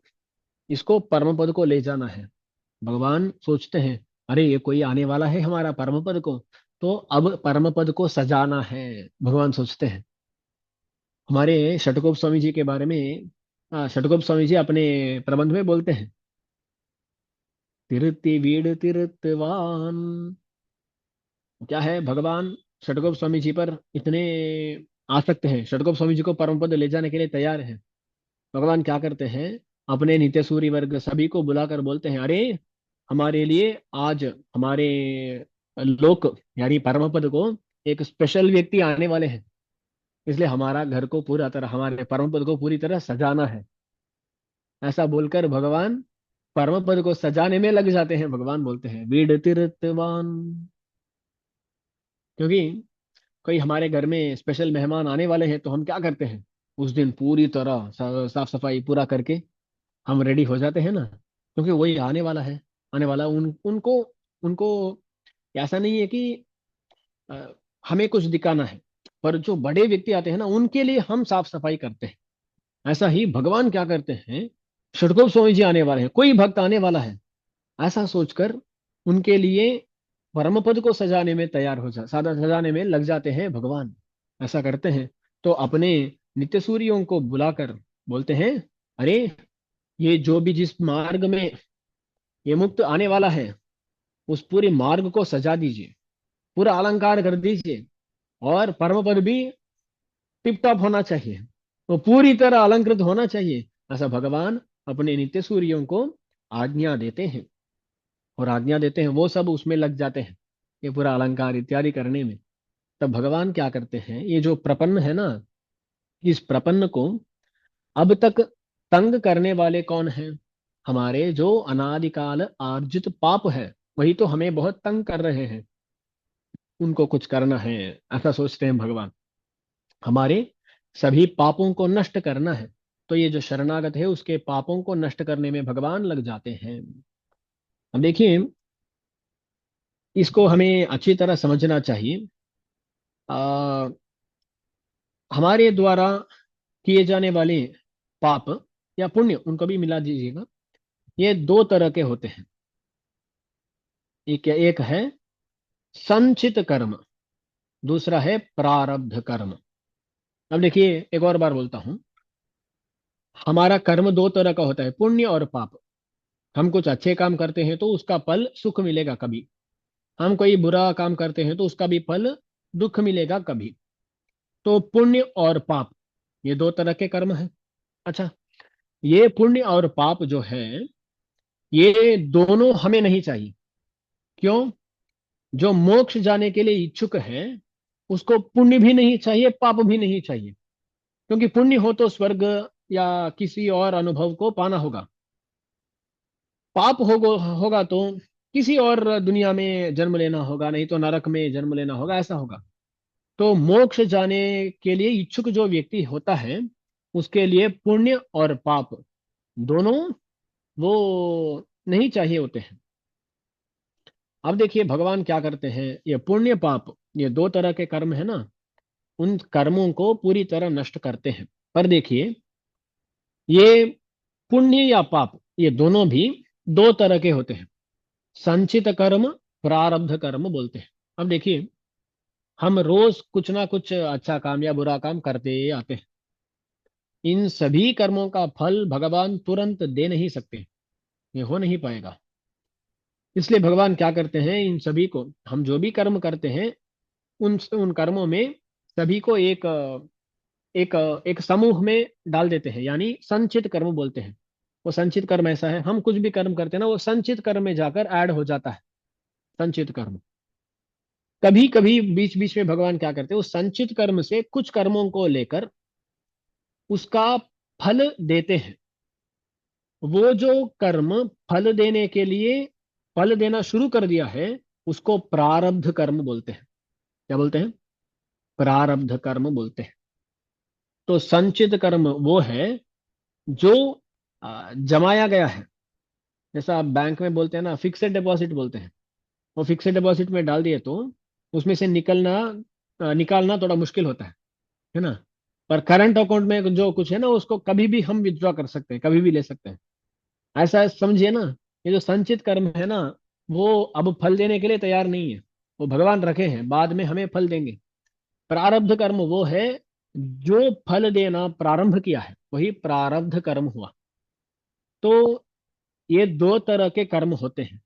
इसको परम पद को ले जाना है। भगवान सोचते हैं अरे ये कोई आने वाला है हमारा परम पद को, तो अब परम पद को सजाना है, भगवान सोचते हैं। हमारे षटकोप स्वामी जी के बारे में षटकोप स्वामी जी अपने प्रबंध में बोलते हैं, तिरुत्ति वीड़ तिरुत्तवान। क्या है, भगवान षटकोप स्वामी जी पर इतने आसक्त हैं, षटकोप स्वामी जी को परम पद ले जाने के लिए तैयार हैं। भगवान क्या करते हैं, अपने नित्य सूरी वर्ग सभी को बुलाकर बोलते हैं अरे हमारे लिए आज हमारे लोक यानी परम पद को एक स्पेशल व्यक्ति आने वाले हैं, इसलिए हमारा घर को पूरा तरह, हमारे परम पद को पूरी तरह सजाना है। ऐसा बोलकर भगवान परम पद को सजाने में लग जाते हैं। भगवान बोलते हैं वीड तीर्थवान। क्योंकि कोई हमारे घर में स्पेशल मेहमान आने वाले हैं तो हम क्या करते हैं, उस दिन पूरी तरह साफ सफाई पूरा करके हम रेडी हो जाते हैं ना। क्योंकि वही आने वाला है, आने वाला उनको उनको ऐसा नहीं है कि अ, हमें कुछ दिखाना है, पर जो बड़े व्यक्ति आते हैं ना उनके लिए हम साफ सफाई करते हैं। ऐसा ही भगवान क्या करते हैं, षटकोप स्वामी जी आने वाले हैं, कोई भक्त आने वाला है, ऐसा सोचकर उनके लिए परम पद को सजाने में तैयार हो जा सादा सजाने में लग जाते हैं भगवान। ऐसा करते हैं। तो अपने नित्य सूरियों को बुलाकर बोलते हैं अरे ये जो भी जिस मार्ग में ये मुक्त आने वाला है, उस पूरे मार्ग को सजा दीजिए, पूरा अलंकार कर दीजिए। और परम पद भी टिप टॉप होना चाहिए, वो पूरी तरह अलंकृत होना चाहिए। ऐसा भगवान अपने नित्य सूरियों को आज्ञा देते हैं। और आज्ञा देते हैं, वो सब उसमें लग जाते हैं, ये पूरा अलंकार इत्यादि करने में। तब भगवान क्या करते हैं, ये जो प्रपन्न है ना, इस प्रपन्न को अब तक तंग करने वाले कौन हैं, हमारे जो अनादिकाल आर्जित पाप है, वही तो हमें बहुत तंग कर रहे हैं। उनको कुछ करना है, ऐसा सोचते हैं भगवान। हमारे सभी पापों को नष्ट करना है, तो ये जो शरणागत है उसके पापों को नष्ट करने में भगवान लग जाते हैं। अब देखिए, इसको हमें अच्छी तरह समझना चाहिए। आ, हमारे द्वारा किए जाने वाले पाप या पुण्य, उनको भी मिला दीजिएगा। ये दो तरह के होते हैं। एक है संचित कर्म, दूसरा है प्रारब्ध कर्म। अब देखिए, एक और बार बोलता हूं, हमारा कर्म दो तरह का होता है, पुण्य और पाप। हम कुछ अच्छे काम करते हैं तो उसका फल सुख मिलेगा कभी, हम कोई बुरा काम करते हैं तो उसका भी फल दुख मिलेगा कभी। तो पुण्य और पाप, ये दो तरह के कर्म हैं। अच्छा, ये पुण्य और पाप जो है, ये दोनों हमें नहीं चाहिए। क्यों? जो मोक्ष जाने के लिए इच्छुक है, उसको पुण्य भी नहीं चाहिए, पाप भी नहीं चाहिए। क्योंकि पुण्य हो तो स्वर्ग या किसी और अनुभव को पाना होगा, पाप होगा तो किसी और दुनिया में जन्म लेना होगा, नहीं तो नरक में जन्म लेना होगा, ऐसा होगा। तो मोक्ष जाने के लिए इच्छुक जो व्यक्ति होता है, उसके लिए पुण्य और पाप दोनों वो नहीं चाहिए होते हैं। अब देखिए भगवान क्या करते हैं, ये पुण्य पाप, ये दो तरह के कर्म है ना, उन कर्मों को पूरी तरह नष्ट करते हैं। पर देखिए, ये पुण्य या पाप, ये दोनों भी दो तरह के होते हैं। संचित कर्म, प्रारब्ध कर्म बोलते हैं। अब देखिए, हम रोज कुछ ना कुछ अच्छा काम या बुरा काम करते आते हैं। इन सभी कर्मों का फल भगवान तुरंत दे नहीं सकते, ये हो नहीं पाएगा। इसलिए भगवान क्या करते हैं, इन सभी को, हम जो भी कर्म करते हैं, उन कर्मों में सभी को एक समूह में डाल देते हैं, यानी संचित कर्म बोलते हैं। वो संचित कर्म ऐसा है, हम कुछ भी कर्म करते हैं ना, वो संचित कर्म में जाकर ऐड हो जाता है, संचित कर्म। कभी कभी बीच बीच में भगवान क्या करते हैं, उस संचित कर्म से कुछ कर्मों को लेकर उसका फल देते हैं। वो जो कर्म फल देने के लिए फल देना शुरू कर दिया है, उसको प्रारब्ध कर्म बोलते हैं। क्या बोलते हैं? प्रारब्ध कर्म बोलते हैं। तो संचित कर्म वो है जो जमाया गया है। जैसा आप बैंक में बोलते हैं ना, फिक्सेड डिपॉजिट बोलते हैं। वो फिक्सेड डिपॉजिट में डाल दिए तो उसमें से निकालना थोड़ा मुश्किल होता है ना। पर करंट अकाउंट में जो कुछ है ना, उसको कभी भी हम विथड्रॉ कर सकते हैं, कभी भी ले सकते हैं। ऐसा समझिए ना, ये जो संचित कर्म है ना, वो अब फल देने के लिए तैयार नहीं है। वो भगवान रखे हैं, बाद में हमें फल देंगे। प्रारब्ध कर्म वो है जो फल देना प्रारंभ किया है, वही प्रारब्ध कर्म हुआ। तो ये दो तरह के कर्म होते हैं,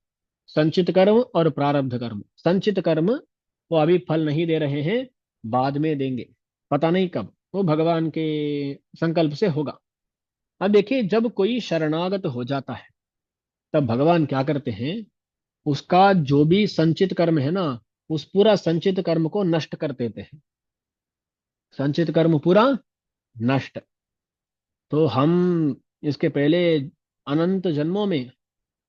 संचित कर्म और प्रारब्ध कर्म। संचित कर्म वो अभी फल नहीं दे रहे हैं, बाद में देंगे, पता नहीं कब, वो भगवान के संकल्प से होगा। अब देखिए, जब कोई शरणागत हो जाता है, तब भगवान क्या करते हैं, उसका जो भी संचित कर्म है ना, उस पूरा संचित कर्म को नष्ट कर देते हैं। संचित कर्म पूरा नष्ट। तो हम इसके पहले अनंत जन्मों में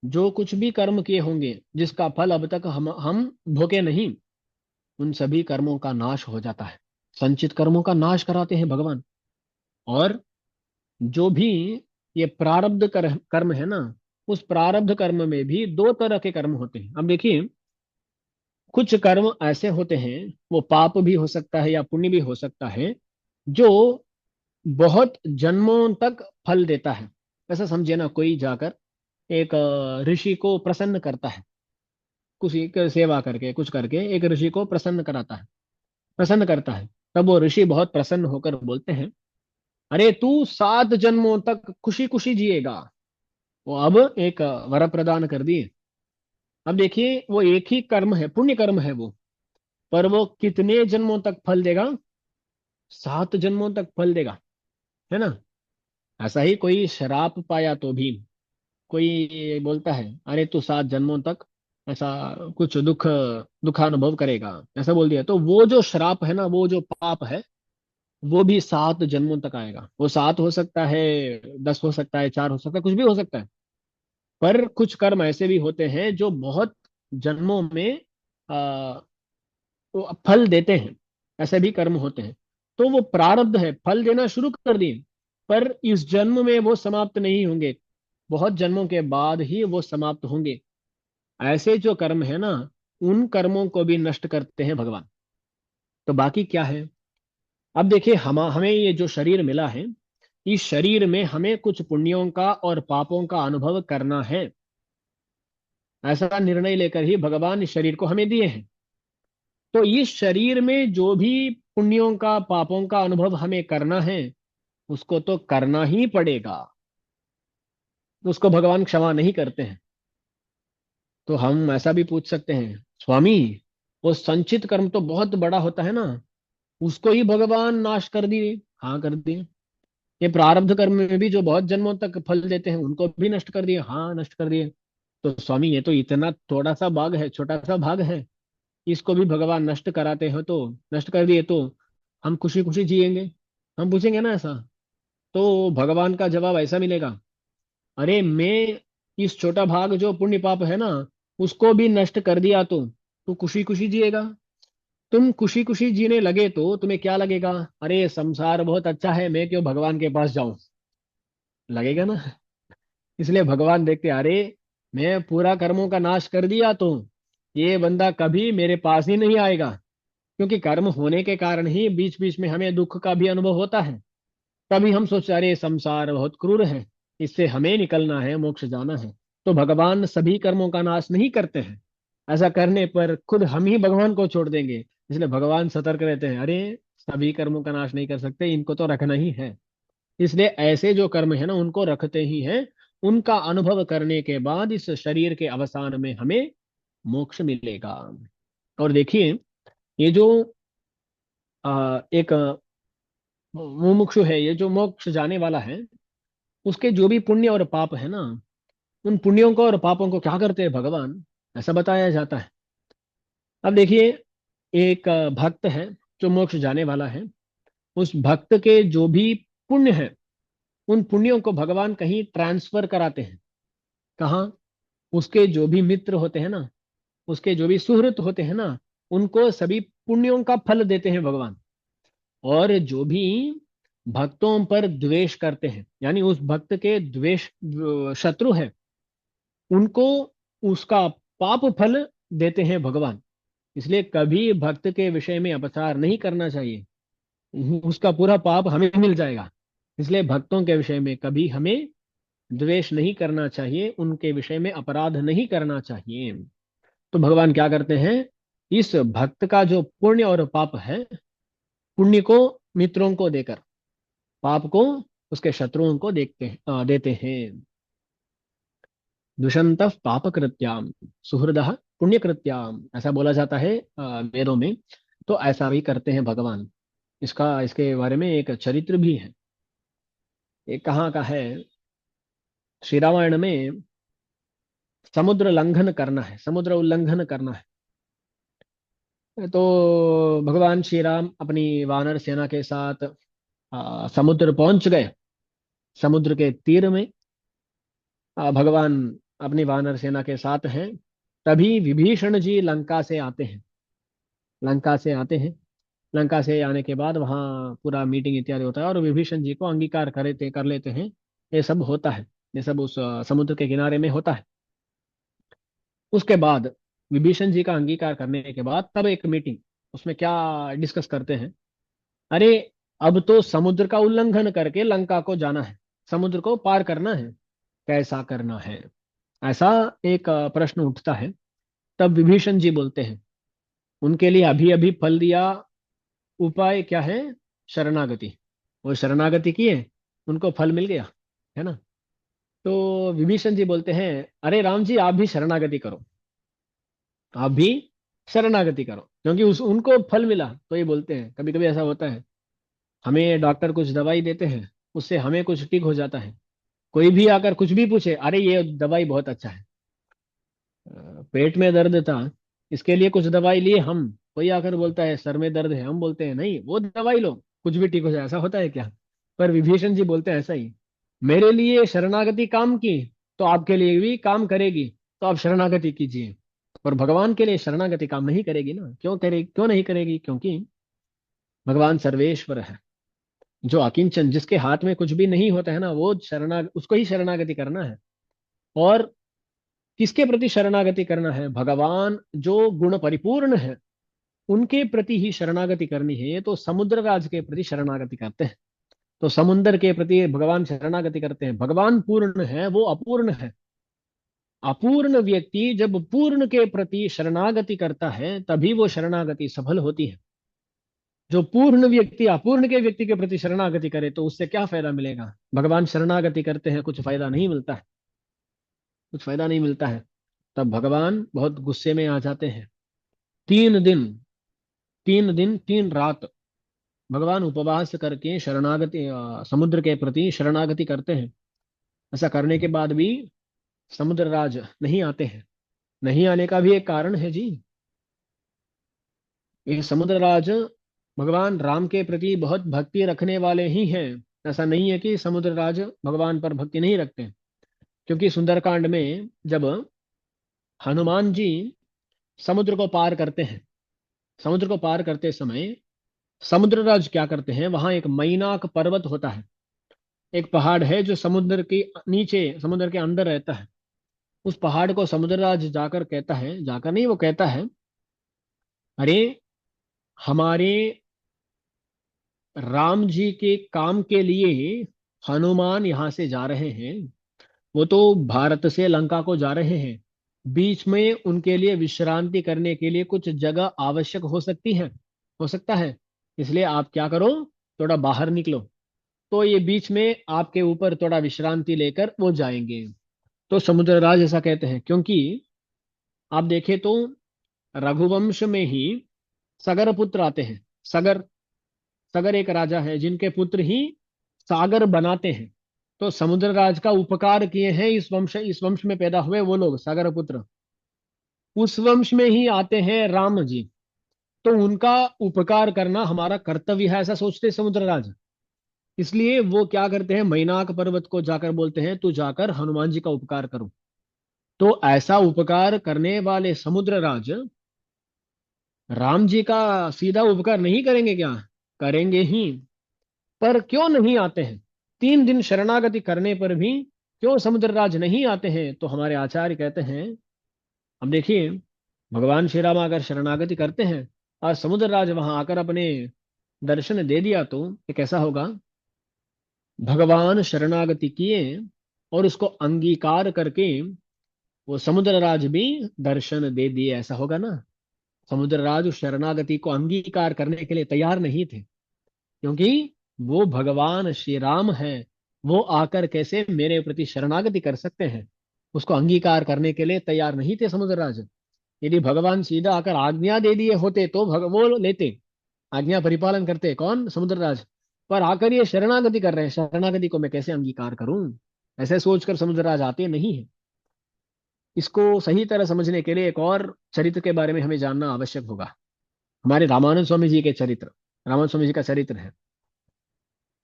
जो कुछ भी कर्म किए होंगे, जिसका फल अब तक हम भोगे नहीं, उन सभी कर्मों का नाश हो जाता है। संचित कर्मों का नाश कराते हैं भगवान। और जो भी ये प्रारब्ध कर्म है ना, उस प्रारब्ध कर्म में भी दो तरह के कर्म होते हैं। अब देखिए, कुछ कर्म ऐसे होते हैं, वो पाप भी हो सकता है या पुण्य भी हो सकता है, जो बहुत जन्मों तक फल देता है। ऐसा समझिए ना, कोई जाकर एक ऋषि को प्रसन्न करता है, कुछ एक सेवा करके कुछ करके एक ऋषि को प्रसन्न कराता है, प्रसन्न करता है। तब वो ऋषि बहुत प्रसन्न होकर बोलते हैं, अरे तू 7 जन्मों तक खुशी खुशी जिएगा। वो अब एक वर प्रदान कर दिए। अब देखिए, वो एक ही कर्म है, पुण्य कर्म है वो, पर वो कितने जन्मों तक फल देगा? 7 जन्मों तक फल देगा, है ना। ऐसा ही कोई शराप पाया तो भी कोई बोलता है, अरे तू 7 जन्मों तक ऐसा कुछ दुखानुभव करेगा, ऐसा बोल दिया, तो वो जो श्राप है ना, वो जो पाप है, वो भी 7 जन्मों तक आएगा। वो 7 हो सकता है, 10 हो सकता है, 4 हो सकता है, कुछ भी हो सकता है। पर कुछ कर्म ऐसे भी होते हैं जो बहुत जन्मों में आ, वो फल देते हैं। ऐसे भी कर्म होते हैं। तो वो प्रारब्ध है, फल देना शुरू कर दिए, पर इस जन्म में वो समाप्त नहीं होंगे, बहुत जन्मों के बाद ही वो समाप्त होंगे। ऐसे जो कर्म है ना, उन कर्मों को भी नष्ट करते हैं भगवान। तो बाकी क्या है? अब देखिए, हमें ये जो शरीर मिला है, इस शरीर में हमें कुछ पुण्यों का और पापों का अनुभव करना है। ऐसा निर्णय लेकर ही भगवान इस शरीर को हमें दिए हैं। तो इस शरीर में जो भी पुण्यों का पापों का अनुभव हमें करना है, उसको तो करना ही पड़ेगा। उसको भगवान क्षमा नहीं करते हैं। तो हम ऐसा भी पूछ सकते हैं, स्वामी, वो संचित कर्म तो बहुत बड़ा होता है ना, उसको ही भगवान नाश कर दिए। हाँ, कर दिए। ये प्रारब्ध कर्म में भी जो बहुत जन्मों तक फल देते हैं उनको भी नष्ट कर दिए। हाँ, नष्ट कर दिए। तो स्वामी, ये तो इतना थोड़ा सा भाग है, छोटा सा भाग है, इसको भी भगवान नष्ट कराते हैं, तो नष्ट कर दिए तो हम खुशी खुशी जिएंगे? हम पूछेंगे ना ऐसा। तो भगवान का जवाब ऐसा मिलेगा, अरे मैं इस छोटा भाग जो पुण्य पाप है ना, उसको भी नष्ट कर दिया तो तू खुशी खुशी जिएगा। तुम खुशी खुशी जीने लगे तो तुम्हें क्या लगेगा? अरे संसार बहुत अच्छा है, मैं क्यों भगवान के पास जाऊं? लगेगा ना। इसलिए भगवान देखते, अरे मैं पूरा कर्मों का नाश कर दिया तो ये बंदा कभी मेरे पास ही नहीं आएगा। क्योंकि कर्म होने के कारण ही बीच बीच में हमें दुख का भी अनुभव होता है। तभी हम सोचते, अरे संसार बहुत क्रूर है, इससे हमें निकलना है, मोक्ष जाना है। तो भगवान सभी कर्मों का नाश नहीं करते हैं। ऐसा करने पर खुद हम ही भगवान को छोड़ देंगे। इसलिए भगवान सतर्क रहते हैं, अरे सभी कर्मों का नाश नहीं कर सकते, इनको तो रखना ही है। इसलिए ऐसे जो कर्म है ना, उनको रखते ही हैं। उनका अनुभव करने के बाद इस शरीर के अवसान में हमें मोक्ष मिलेगा। और देखिए, ये जो एक मुमुक्षु है, ये जो मोक्ष जाने वाला है, उसके जो भी पुण्य और पाप है ना, उन पुण्यों को और पापों को क्या करते हैं भगवान, ऐसा बताया जाता है। अब देखिए, एक भक्त है जो मोक्ष जाने वाला है। उस भक्त के जो भी पुण्य है, उन पुण्यों को भगवान कहीं ट्रांसफर कराते हैं। कहाँ? उसके जो भी मित्र होते हैं ना, उसके जो भी सुहृत होते हैं ना, उनको सभी पुण्यों का फल देते हैं भगवान। और जो भी भक्तों पर द्वेष करते हैं, यानी उस भक्त के द्वेष शत्रु है, उनको उसका पाप फल देते हैं भगवान। इसलिए कभी भक्त के विषय में अपचार नहीं करना चाहिए, उसका पूरा पाप हमें मिल जाएगा। इसलिए भक्तों के विषय में कभी हमें द्वेष नहीं करना चाहिए, उनके विषय में अपराध नहीं करना चाहिए। तो भगवान क्या करते हैं, इस भक्त का जो पुण्य और पाप है, पुण्य को मित्रों को देकर, पाप को उसके शत्रुओं को देते हैं। दुष्यंत पापकृत्याम सुहृदः पुण्यकृत्याम, ऐसा बोला जाता है वेदों में। तो ऐसा भी करते हैं भगवान। इसका इसके बारे में एक चरित्र भी है। ये कहाँ का है? श्री रामायण में समुद्र लंघन करना है, समुद्र उल्लंघन करना है। तो भगवान श्री राम अपनी वानर सेना के साथ समुद्र पहुंच गए। समुद्र के तीर में भगवान अपनी वानर सेना के साथ हैं। तभी विभीषण जी लंका से आते हैं। लंका से आते हैं। लंका से आने के बाद वहाँ पूरा मीटिंग इत्यादि होता है, और विभीषण जी को अंगीकार कर लेते हैं। ये सब होता है। ये सब उस समुद्र के किनारे में होता है। उसके बाद विभीषण जी का अंगीकार करने के बाद तब एक मीटिंग, उसमें क्या डिस्कस करते हैं, अरे अब तो समुद्र का उल्लंघन करके लंका को जाना है, समुद्र को पार करना है, कैसा करना है? ऐसा एक प्रश्न उठता है। तब विभीषण जी बोलते हैं, उनके लिए अभी अभी फल दिया उपाय क्या है? शरणागति। वो शरणागति किए, उनको फल मिल गया, है ना। तो विभीषण जी बोलते हैं, अरे राम जी, आप भी शरणागति करो, आप भी शरणागति करो, क्योंकि उस उनको फल मिला। तो ये बोलते हैं, कभी कभी ऐसा होता है, हमें डॉक्टर कुछ दवाई देते हैं, उससे हमें कुछ ठीक हो जाता है। कोई भी आकर कुछ भी पूछे, अरे ये दवाई बहुत अच्छा है, पेट में दर्द था, इसके लिए कुछ दवाई लिए हम। कोई आकर बोलता है सर में दर्द है, हम बोलते हैं नहीं वो दवाई लो, कुछ भी ठीक हो जाए। ऐसा होता है क्या? पर विभीषण जी बोलते हैं ऐसा ही, मेरे लिए शरणागति काम की, तो आपके लिए भी काम करेगी, तो आप शरणागति कीजिए। पर भगवान के लिए शरणागति काम नहीं करेगी ना। क्यों नहीं करेगी? क्योंकि भगवान सर्वेश्वर है, जो अकिंचन, जिसके हाथ में कुछ भी नहीं होता है ना, वो उसको ही शरणागति करना है। और किसके प्रति शरणागति करना है? भगवान जो गुण परिपूर्ण है, उनके प्रति ही शरणागति करनी है। तो समुद्र राज के प्रति शरणागति करते हैं। तो समुद्र के प्रति भगवान शरणागति करते हैं। भगवान पूर्ण है, वो अपूर्ण है। अपूर्ण व्यक्ति जब पूर्ण के प्रति शरणागति करता है, तभी वो शरणागति सफल होती है। जो पूर्ण व्यक्ति अपूर्ण के व्यक्ति के प्रति शरणागति करे, तो उससे क्या फायदा मिलेगा? भगवान शरणागति करते हैं, कुछ फायदा नहीं मिलता है, कुछ फायदा नहीं मिलता है। तब भगवान बहुत गुस्से में आ जाते हैं। 3 दिन, 3 दिन 3 रात भगवान उपवास करके शरणागति समुद्र के प्रति शरणागति करते हैं। ऐसा करने के बाद भी समुद्र राज नहीं आते हैं। नहीं आने का भी एक कारण है जी। ये समुद्र राज भगवान राम के प्रति बहुत भक्ति रखने वाले ही हैं। ऐसा नहीं है कि समुद्र राज भगवान पर भक्ति नहीं रखते। क्योंकि सुंदरकांड में जब हनुमान जी समुद्र को पार करते हैं, समुद्र को पार करते समय समुद्र राज क्या करते हैं, वहां एक मैनाक पर्वत होता है। एक पहाड़ है जो समुद्र के नीचे, समुद्र के अंदर रहता है। उस पहाड़ को समुद्र राज जाकर कहता है, जाकर नहीं, वो कहता है, अरे हमारे राम जी के काम के लिए हनुमान यहाँ से जा रहे हैं। वो तो भारत से लंका को जा रहे हैं। बीच में उनके लिए विश्रांति करने के लिए कुछ जगह आवश्यक हो सकती है, हो सकता है। इसलिए आप क्या करो, थोड़ा बाहर निकलो। तो ये बीच में आपके ऊपर थोड़ा विश्रांति लेकर वो जाएंगे। तो समुद्रराज ऐसा कहते हैं, क्योंकि आप देखें तो रघुवंश में ही सगर पुत्र आते हैं। सगर, सगर एक राजा है जिनके पुत्र ही सागर बनाते हैं। तो समुद्रराज का उपकार किए हैं इस वंश में पैदा हुए वो लोग सागर पुत्र। उस वंश में ही आते हैं राम जी। तो उनका उपकार करना हमारा कर्तव्य है, ऐसा सोचते समुद्रराज। इसलिए वो क्या करते हैं, मैनाक पर्वत को जाकर बोलते हैं, तू जाकर हनुमान जी का उपकार करो। तो ऐसा उपकार करने वाले समुद्रराज राम जी का सीधा उपकार नहीं करेंगे क्या? करेंगे ही। पर क्यों नहीं आते हैं? 3 दिन शरणागति करने पर भी क्यों समुद्रराज नहीं आते हैं? तो हमारे आचार्य कहते हैं, अब देखिए, भगवान श्री राम अगर शरणागति करते हैं और समुद्रराज वहां आकर अपने दर्शन दे दिया तो ये कैसा होगा? भगवान शरणागति किए और उसको अंगीकार करके वो समुद्रराज भी दर्शन दे दिए, ऐसा होगा ना? समुद्रराज उस शरणागति को अंगीकार करने के लिए तैयार नहीं थे, क्योंकि वो भगवान श्री राम है। वो आकर कैसे मेरे प्रति शरणागति कर सकते हैं? उसको अंगीकार करने के लिए तैयार नहीं थे समुद्रराज। यदि भगवान सीधा आकर आज्ञा दे दिए होते तो वो लेते, आज्ञा परिपालन करते, कौन? समुद्रराज। पर आकर ये शरणागति कर रहे हैं, शरणागति को मैं कैसे अंगीकार करूं? ऐसे सोचकर समुद्रराज आते नहीं है। इसको सही तरह समझने के लिए एक और चरित्र के बारे में हमें जानना आवश्यक होगा। हमारे रामानंद स्वामी जी के चरित्र, रामानंद स्वामी जी का चरित्र है।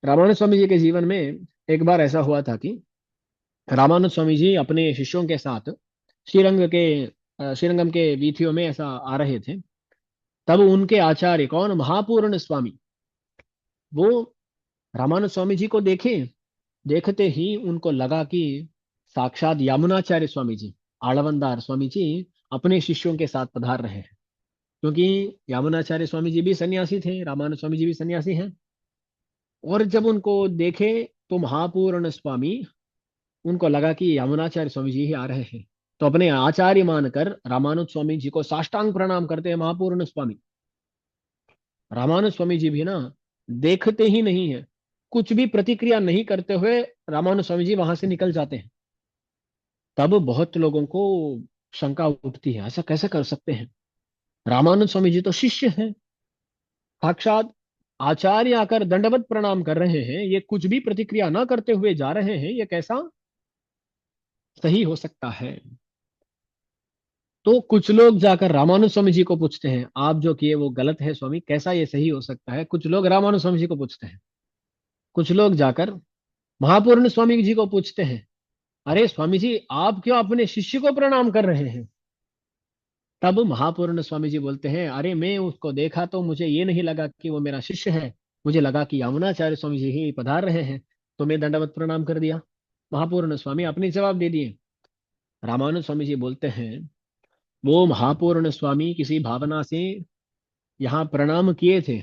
रामानंद स्वामी जी के जीवन में एक बार ऐसा हुआ था कि रामानंद स्वामी जी अपने शिष्यों के साथ श्रीरंगम के वीथियों में ऐसा आ रहे थे। तब उनके आचार्य, कौन? महापूर्ण स्वामी, वो रामानंद स्वामी जी को देखे। देखते ही उनको लगा कि साक्षात यमुनाचार्य स्वामी जी, आळवंदार स्वामी जी अपने शिष्यों के साथ पधार रहे हैं। क्योंकि यमुनाचार्य स्वामी जी भी सन्यासी थे, रामानंद स्वामी जी भी सन्यासी हैं। और जब उनको देखे तो महापूर्ण स्वामी, उनको लगा कि यमुनाचार्य स्वामी जी ही आ रहे हैं। तो अपने आचार्य मानकर रामानुज स्वामी जी को साष्टांग प्रणाम करते हैं महापूर्ण स्वामी। रामानुज स्वामी जी भी ना देखते ही नहीं है, कुछ भी प्रतिक्रिया नहीं करते हुए रामानुज स्वामी जी वहां से निकल जाते हैं। तब बहुत लोगों को शंका उठती है, ऐसा कैसे कर सकते हैं? रामानुज स्वामी जी तो शिष्य हैं, साक्षात आचार्य आकर दंडवत प्रणाम कर रहे हैं, ये कुछ भी प्रतिक्रिया ना करते हुए जा रहे हैं, ये कैसा सही हो सकता है? तो कुछ लोग जाकर रामानुज स्वामी जी को पूछते हैं, आप जो किए वो गलत है स्वामी, कैसा ये सही हो सकता है? कुछ लोग रामानुज स्वामी जी को पूछते हैं। कुछ लोग जाकर महापूर्ण स्वामी जी को पूछते हैं, अरे स्वामी जी, आप क्यों अपने शिष्य को प्रणाम कर रहे हैं? तब महापूर्ण स्वामी जी बोलते हैं, अरे मैं उसको देखा तो मुझे ये नहीं लगा कि वो मेरा शिष्य है, मुझे लगा कि यमुनाचार्य स्वामी जी ही पधार रहे हैं, तो मैं दंडवत प्रणाम कर दिया। महापूर्ण स्वामी अपनी जवाब दे दिए। रामानुज स्वामी जी बोलते हैं, वो महापूर्ण स्वामी किसी भावना से यहाँ प्रणाम किए थे।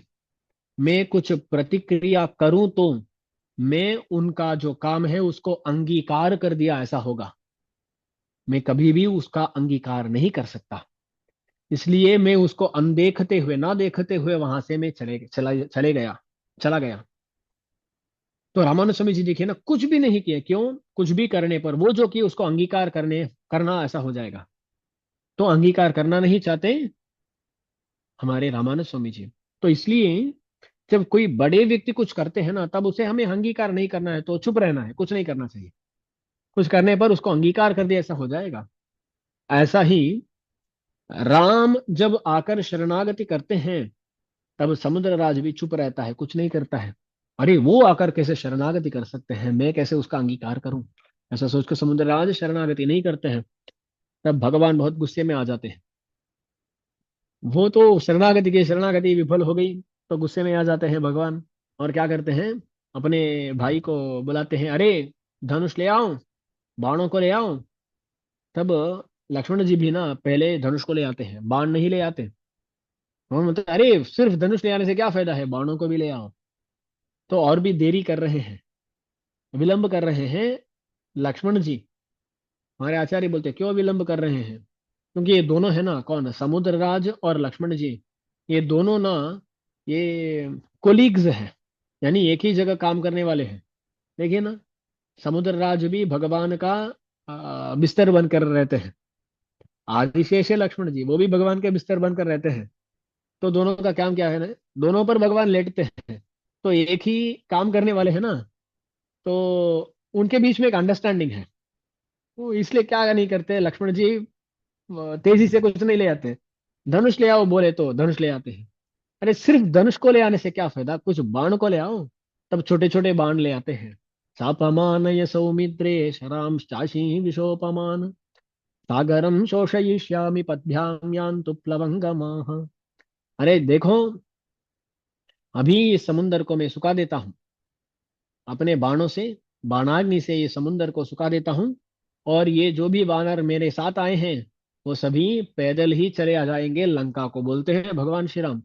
मैं कुछ प्रतिक्रिया करूं तो मैं उनका जो काम है उसको अंगीकार कर दिया, ऐसा होगा। मैं कभी भी उसका अंगीकार नहीं कर सकता। इसलिए मैं उसको अनदेखते हुए, ना देखते हुए वहां से मैं चला गया। तो रामानुज स्वामी जी देखिए ना, कुछ भी नहीं किया। क्यों? कुछ भी करने पर वो जो कि उसको अंगीकार करना ऐसा हो जाएगा। तो अंगीकार करना नहीं चाहते, हमारे रामानुज स्वामी जी। तो इसलिए जब कोई बड़े व्यक्ति कुछ करते हैं ना, तब उसे हमें अंगीकार नहीं करना है, तो चुप रहना है, कुछ नहीं करना चाहिए। कुछ करने पर उसको अंगीकार कर दिया, ऐसा हो जाएगा। ऐसा ही राम जब आकर शरणागति करते हैं, तब समुद्र राज भी चुप रहता है, कुछ नहीं करता है। अरे वो आकर कैसे शरणागति कर सकते हैं, मैं कैसे उसका अंगीकार करूं, ऐसा सोचकर समुद्र राज शरणागति नहीं करते हैं। तब भगवान बहुत गुस्से में आ जाते हैं। वो तो शरणागति की शरणागति विफल हो गई, तो गुस्से में आ जाते हैं भगवान। और क्या करते हैं, अपने भाई को बुलाते हैं, अरे धनुष ले आओ, बाणों को ले आओ। तब लक्ष्मण जी भी ना पहले धनुष को ले आते हैं, बाण नहीं ले आते। और मतलब अरे सिर्फ धनुष ले आने से क्या फायदा है, बाणों को भी ले आओ। तो और भी देरी कर रहे हैं, विलंब कर रहे हैं लक्ष्मण जी। हमारे आचार्य बोलते हैं, क्यों विलंब कर रहे हैं? क्योंकि ये दोनों है ना, कौन, समुद्र राज और लक्ष्मण जी, ये दोनों ना, ये कोलीग्स हैं, यानी एक ही जगह काम करने वाले हैं। देखिए ना, समुद्र राज भी भगवान का बिस्तर बनकर रहते हैं। आदिशेष लक्ष्मण जी वो भी भगवान के बिस्तर बनकर रहते हैं। तो दोनों का काम क्या है ना, दोनों पर भगवान लेटते हैं। तो एक ही काम करने वाले हैं ना, तो उनके बीच में एक अंडरस्टैंडिंग है। वो इसलिए क्या नहीं करते लक्ष्मण जी, तेजी से कुछ नहीं ले आते। धनुष ले आओ बोले तो धनुष ले आते हैं। अरे सिर्फ धनुष को ले आने से क्या फायदा, कुछ बाण को ले आओ। तब छोटे छोटे बाण ले आते हैं। सापमान ये सौमित्रे शराम चाशी विशोपमान, सागरम शोषयिष्यामि पद्भ्याम यान्तु प्लवंगमाः। अरे देखो, अभी इस समुंदर को मैं सुखा देता हूँ अपने बाणों से, बाणाग्नि से ये समुंदर को सुखा देता हूँ। और ये जो भी वानर मेरे साथ आए हैं, वो सभी पैदल ही चले आ जाएंगे लंका को, बोलते हैं भगवान श्री राम।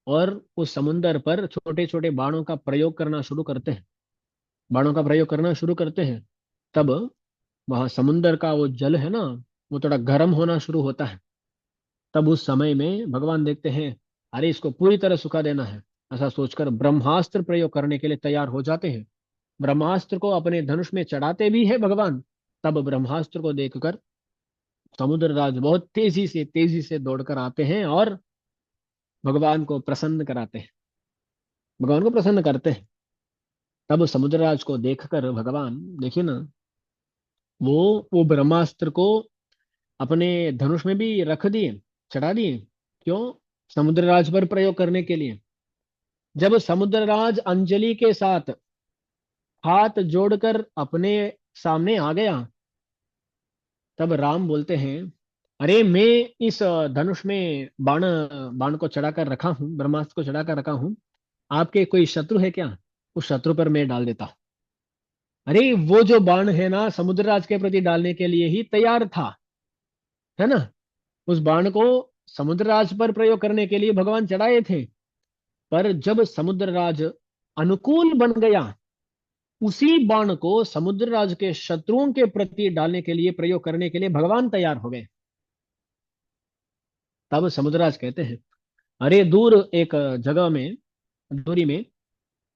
और उस समुंदर पर छोटे छोटे बाणों का प्रयोग करना शुरू करते हैं, बाणों का प्रयोग करना शुरू करते हैं। तब वहां समुंदर का वो जल है ना, वो थोड़ा गर्म होना शुरू होता है। तब उस समय में भगवान देखते हैं, अरे इसको पूरी तरह सुखा देना है। ऐसा सोचकर ब्रह्मास्त्र प्रयोग करने के लिए तैयार हो जाते हैं। ब्रह्मास्त्र को अपने धनुष में चढ़ाते भी है भगवान। तब ब्रह्मास्त्र को देखकर समुद्रराज बहुत तेजी से दौड़कर आते हैं और भगवान को प्रसन्न कराते हैं, भगवान को प्रसन्न करते हैं। तब समुद्रराज को देखकर भगवान, देखिए ना, वो ब्रह्मास्त्र को अपने धनुष में भी रख दिए, चढ़ा दिए। क्यों? समुद्रराज पर प्रयोग करने के लिए। जब समुद्रराज अंजलि के साथ हाथ जोड़कर अपने सामने आ गया, तब राम बोलते हैं, अरे मैं इस धनुष में बाण बाण को चढ़ाकर रखा हूं, ब्रह्मास्त्र को चढ़ाकर रखा हूं। आपके कोई शत्रु है क्या? उस शत्रु पर मैं डाल देता हूं। अरे वो जो बाण है ना, समुद्रराज के प्रति डालने के लिए ही तैयार था, है ना। उस बाण को समुद्रराज पर प्रयोग करने के लिए भगवान चढ़ाए थे। पर जब समुद्रराज अनुकूल बन गया, उसी बाण को समुद्रराज के शत्रुओं के प्रति डालने के लिए, प्रयोग करने के लिए भगवान तैयार हो गए। तब समुद्रराज कहते हैं, अरे दूर एक जगह में, दूरी में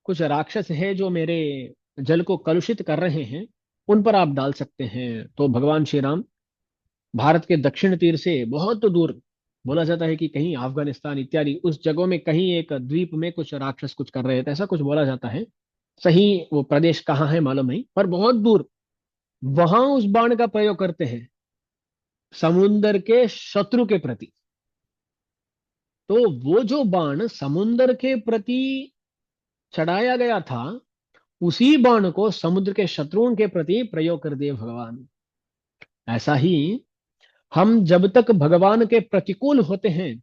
कुछ राक्षस है जो मेरे जल को कलुषित कर रहे हैं, उन पर आप डाल सकते हैं। तो भगवान श्री राम भारत के दक्षिण तीर से बहुत दूर, बोला जाता है कि कहीं अफगानिस्तान इत्यादि उस जगहों में, कहीं एक द्वीप में कुछ राक्षस कुछ कर रहे थे, ऐसा कुछ बोला जाता है। सही वो प्रदेश कहाँ है मालूम नहीं, पर बहुत दूर वहां उस बाण का प्रयोग करते हैं समुंदर के शत्रु के प्रति। तो वो जो बाण समुंदर के प्रति चढ़ाया गया था, उसी बाण को समुद्र के शत्रुओं के प्रति प्रयोग कर दिए भगवान। ऐसा ही हम जब तक भगवान के प्रतिकूल होते हैं,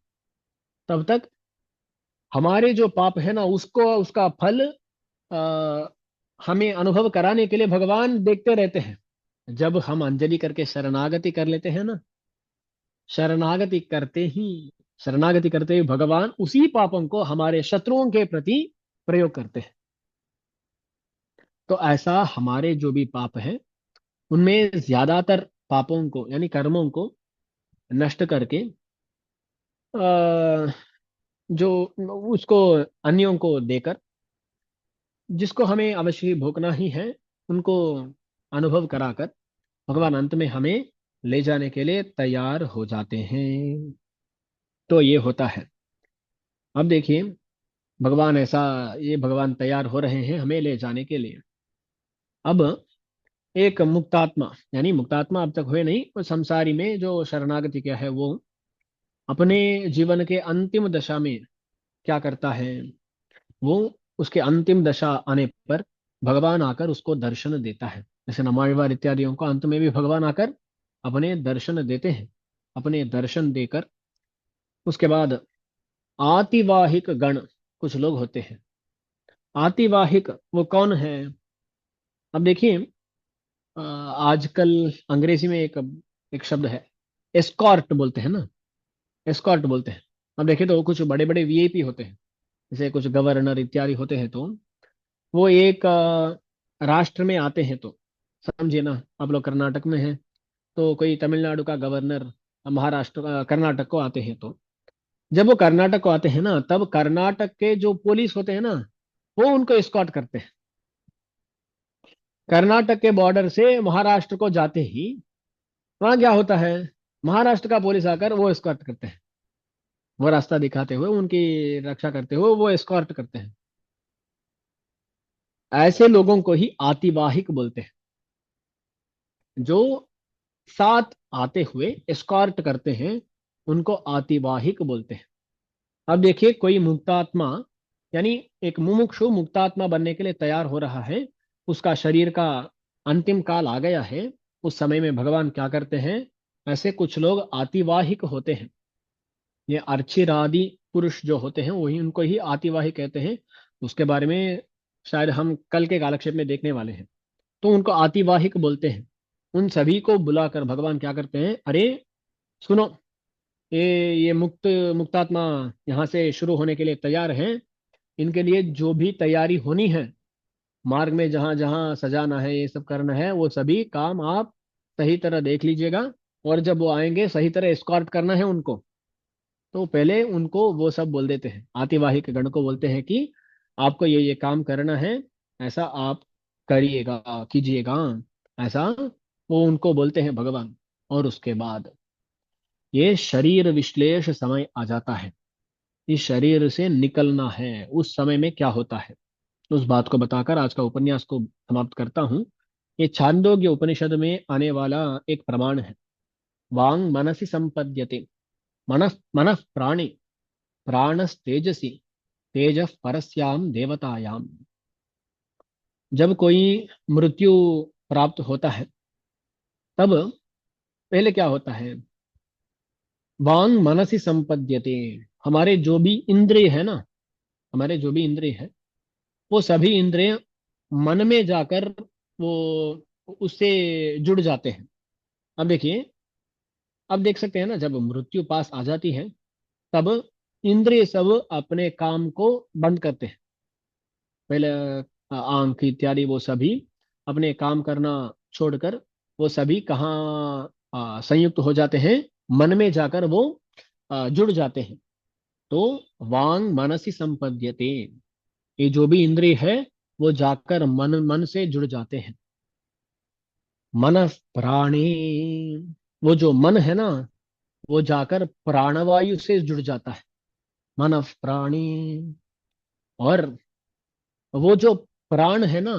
तब तक हमारे जो पाप है ना, उसको, उसका फल आ, हमें अनुभव कराने के लिए भगवान देखते रहते हैं। जब हम अंजलि करके शरणागति कर लेते हैं ना, शरणागति करते ही शरणागति करते ही भगवान उसी पापों को हमारे शत्रुओं के प्रति प्रयोग करते हैं। तो ऐसा हमारे जो भी पाप है, उनमें ज्यादातर पापों को यानी कर्मों को नष्ट करके अ, जो उसको अन्यों को देकर, जिसको हमें अवश्य ही भोगना ही है, उनको अनुभव कराकर भगवान अंत में हमें ले जाने के लिए तैयार हो जाते हैं। तो ये होता है। अब देखिए, भगवान ऐसा, ये भगवान तैयार हो रहे हैं हमें ले जाने के लिए। अब एक मुक्तात्मा, यानी मुक्तात्मा अब तक हुए नहीं, वो संसारी में जो शरणागति क्या है, वो अपने जीवन के अंतिम दशा में क्या करता है, वो उसके अंतिम दशा आने पर भगवान आकर उसको दर्शन देता है। जैसे नमः इत्यादियों को अंत में भी भगवान आकर अपने दर्शन देते हैं। अपने दर्शन देकर उसके बाद आतिवाहिक गण कुछ लोग होते हैं। आतिवाहिक वो कौन है? अब देखिए, आजकल अंग्रेजी में एक एक शब्द है, एस्कॉर्ट बोलते हैं ना, एस्कॉर्ट बोलते हैं। अब देखिए, तो कुछ बड़े बड़े वीआईपी होते हैं, जैसे कुछ गवर्नर इत्यादि होते हैं, तो वो एक राष्ट्र में आते हैं, तो समझिए ना, आप लोग कर्नाटक में हैं, तो कोई तमिलनाडु का गवर्नर महाराष्ट्र कर्नाटक को आते हैं, तो जब वो कर्नाटक को आते हैं ना, तब कर्नाटक के जो पुलिस होते हैं ना, वो उनको एस्कॉर्ट करते हैं। कर्नाटक के बॉर्डर से महाराष्ट्र को जाते ही वहां क्या होता है, महाराष्ट्र का पुलिस आकर वो एस्कॉर्ट करते हैं, वो रास्ता दिखाते हुए, उनकी रक्षा करते हुए वो एस्कॉर्ट करते हैं। ऐसे लोगों को ही आतिवाहिक बोलते हैं, जो साथ आते हुए एस्कॉर्ट करते हैं, उनको आतिवाहिक बोलते हैं। अब देखिए, कोई मुक्तात्मा, यानी एक मुमुक्षु मुक्तात्मा बनने के लिए तैयार हो रहा है, उसका शरीर का अंतिम काल आ गया है, उस समय में भगवान क्या करते हैं, ऐसे कुछ लोग आतिवाहिक होते हैं। ये अर्चिरादि पुरुष जो होते हैं वही, उनको ही आतिवाही कहते हैं। उसके बारे में शायद हम कल के कालक्षेप में देखने वाले हैं। तो उनको आतिवाहिक बोलते हैं। उन सभी को बुलाकर भगवान क्या करते हैं, अरे सुनो, ये मुक्तात्मा यहाँ से शुरू होने के लिए तैयार हैं। इनके लिए जो भी तैयारी होनी है, मार्ग में जहाँ जहाँ सजाना है, ये सब करना है, वो सभी काम आप सही तरह देख लीजिएगा। और जब वो आएंगे, सही तरह एस्कॉर्ट करना है उनको। तो पहले उनको वो सब बोल देते हैं, आतिवाहिक गण को बोलते हैं कि आपको ये काम करना है, ऐसा आप करिएगा, कीजिएगा, ऐसा वो उनको बोलते हैं भगवान। और उसके बाद ये शरीर विश्लेष समय आ जाता है, इस शरीर से निकलना है, उस समय में क्या होता है, उस बात को बताकर आज का उपन्यास को समाप्त करता हूँ। ये छांदोग्य उपनिषद में आने वाला एक प्रमाण है। वांग मनसि संपद्यते, मन मन प्राणे, प्राणस्तेजसि, तेज परस्याम देवतायाम। जब कोई मृत्यु प्राप्त होता है, तब पहले क्या होता है, वांग मनसि संपद्यते, हमारे जो भी इंद्रिय है ना, हमारे जो भी इंद्रिय है, वो सभी इंद्रिय मन में जाकर वो उससे जुड़ जाते हैं। अब देखिए, अब देख सकते हैं ना, जब मृत्यु पास आ जाती है, तब इंद्रिय सब अपने काम को बंद करते हैं। पहले आंख इत्यादि वो सभी अपने काम करना छोड़कर, वो सभी कहाँ संयुक्त हो जाते हैं, मन में जाकर वो जुड़ जाते हैं। तो वांग मनसि संपद्यते, ये जो भी इंद्रिय है, वो जाकर मन मन से जुड़ जाते हैं। मन प्राणी, वो जो मन है ना, वो जाकर प्राणवायु से जुड़ जाता है, मन प्राणी। और वो जो प्राण है ना,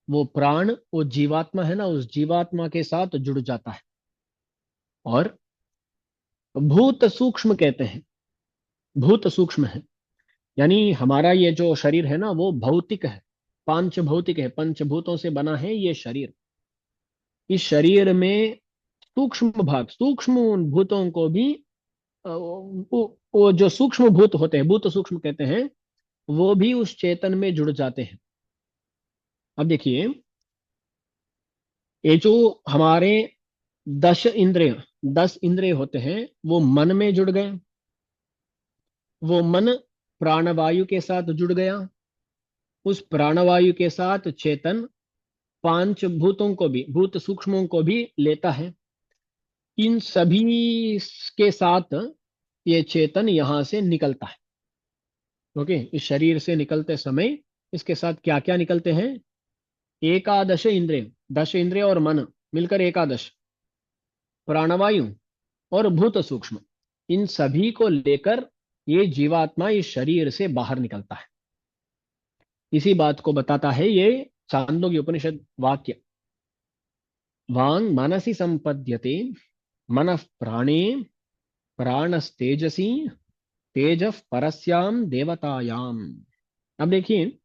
वो प्राण, वो जीवात्मा है ना, उस जीवात्मा के साथ जुड़ जाता है। और भूत सूक्ष्म कहते हैं, भूत सूक्ष्म है, यानी हमारा ये जो शरीर है ना, वो भौतिक है, पांच भौतिक है, पंचभूतों से बना है ये शरीर। इस शरीर में सूक्ष्म भाग, सूक्ष्म भूतों को भी वो जो सूक्ष्म भूत होते हैं, भूत सूक्ष्म कहते हैं, वो भी उस चेतन में जुड़ जाते हैं। अब देखिए, ये जो हमारे 10 इंद्रिय, 10 इंद्रिय होते हैं, वो मन में जुड़ गए। वो मन प्राणवायु के साथ जुड़ गया, उस प्राणवायु के साथ चेतन पांच भूतों को भी, भूत सूक्ष्मों को भी लेता है। इन सभी के साथ ये चेतन यहां से निकलता है। ओके, इस शरीर से निकलते समय इसके साथ क्या क्या निकलते हैं, एकादश इंद्रिय, 10 इंद्रिय और मन मिलकर एकादश, प्राणवायु और भूत सूक्ष्म, इन सभी को लेकर ये जीवात्मा इस शरीर से बाहर निकलता है। इसी बात को बताता है ये छांदोग्य उपनिषद वाक्य। वांग मनसि संपद्यते, मनः प्राणे, प्राणस्तेजसी, तेजः परस्याम देवतायाम। अब देखिए,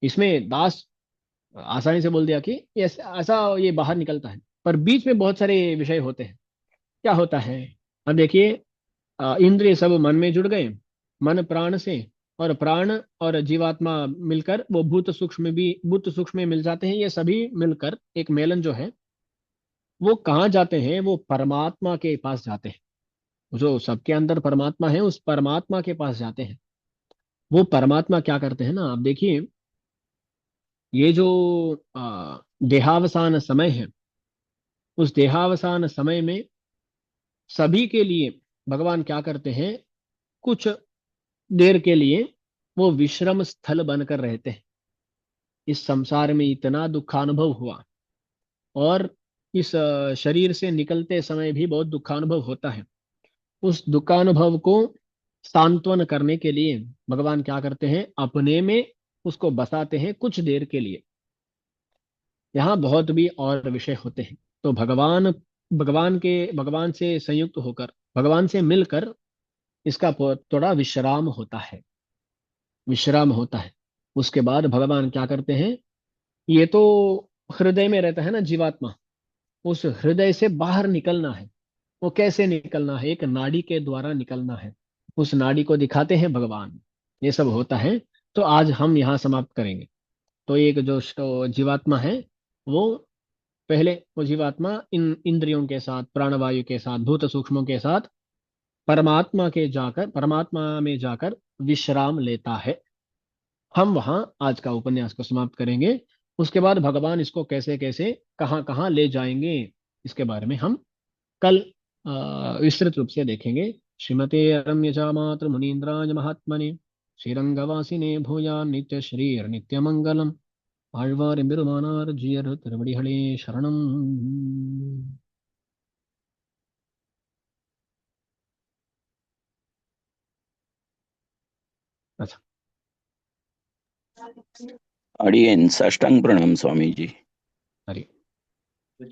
इसमें दास आसानी से बोल दिया कि ऐसा ये बाहर निकलता है, पर बीच में बहुत सारे विषय होते हैं। क्या होता है? अब देखिए, इंद्रिय सब मन में जुड़ गए, मन प्राण से, और प्राण और जीवात्मा मिलकर वो भूत सूक्ष्म में मिल जाते हैं। ये सभी मिलकर एक मेलन जो है, वो कहाँ जाते हैं? वो परमात्मा के पास जाते हैं। जो सबके अंदर परमात्मा है, उस परमात्मा के पास जाते हैं। वो परमात्मा क्या करते हैं ना, आप देखिए, ये जो देहावसान समय है, उस देहावसान समय में सभी के लिए भगवान क्या करते हैं? कुछ देर के लिए वो विश्रम स्थल बनकर रहते हैं। इस संसार में इतना दुखानुभव हुआ, और इस शरीर से निकलते समय भी बहुत दुखानुभव होता है। उस दुखानुभव को सांत्वन करने के लिए भगवान क्या करते हैं? अपने में उसको बसाते हैं कुछ देर के लिए। यहाँ बहुत भी और विषय होते हैं। तो भगवान से संयुक्त होकर, भगवान से मिलकर इसका थोड़ा विश्राम होता है, विश्राम होता है। उसके बाद भगवान क्या करते हैं? ये तो हृदय में रहता है ना जीवात्मा, उस हृदय से बाहर निकलना है। वो कैसे निकलना है? एक नाड़ी के द्वारा निकलना है। उस नाड़ी को दिखाते हैं भगवान। ये सब होता है। तो आज हम यहाँ समाप्त करेंगे। तो एक जो जीवात्मा है, वो पहले वो जीवात्मा इन इंद्रियों के साथ, प्राणवायु के साथ, भूत सूक्ष्मों के साथ परमात्मा में जाकर विश्राम लेता है। हम वहां आज का उपन्यास को समाप्त करेंगे। उसके बाद भगवान इसको कैसे कैसे, कहाँ कहाँ ले जाएंगे, इसके बारे में हम कल विस्तृत रूप से देखेंगे। श्रीमते रम्यजा मातृ मुनीन्द्राय महात्मने श्रीरंगवासिने भूया नित्य श्रीर नित्य मंगलम। आழ்வார் எம்பெருமானார் ஜீயர் திருவடிகளே சரணம்। अच्छा। अडियन साष्टांग प्रणाम स्वामी जी। हरि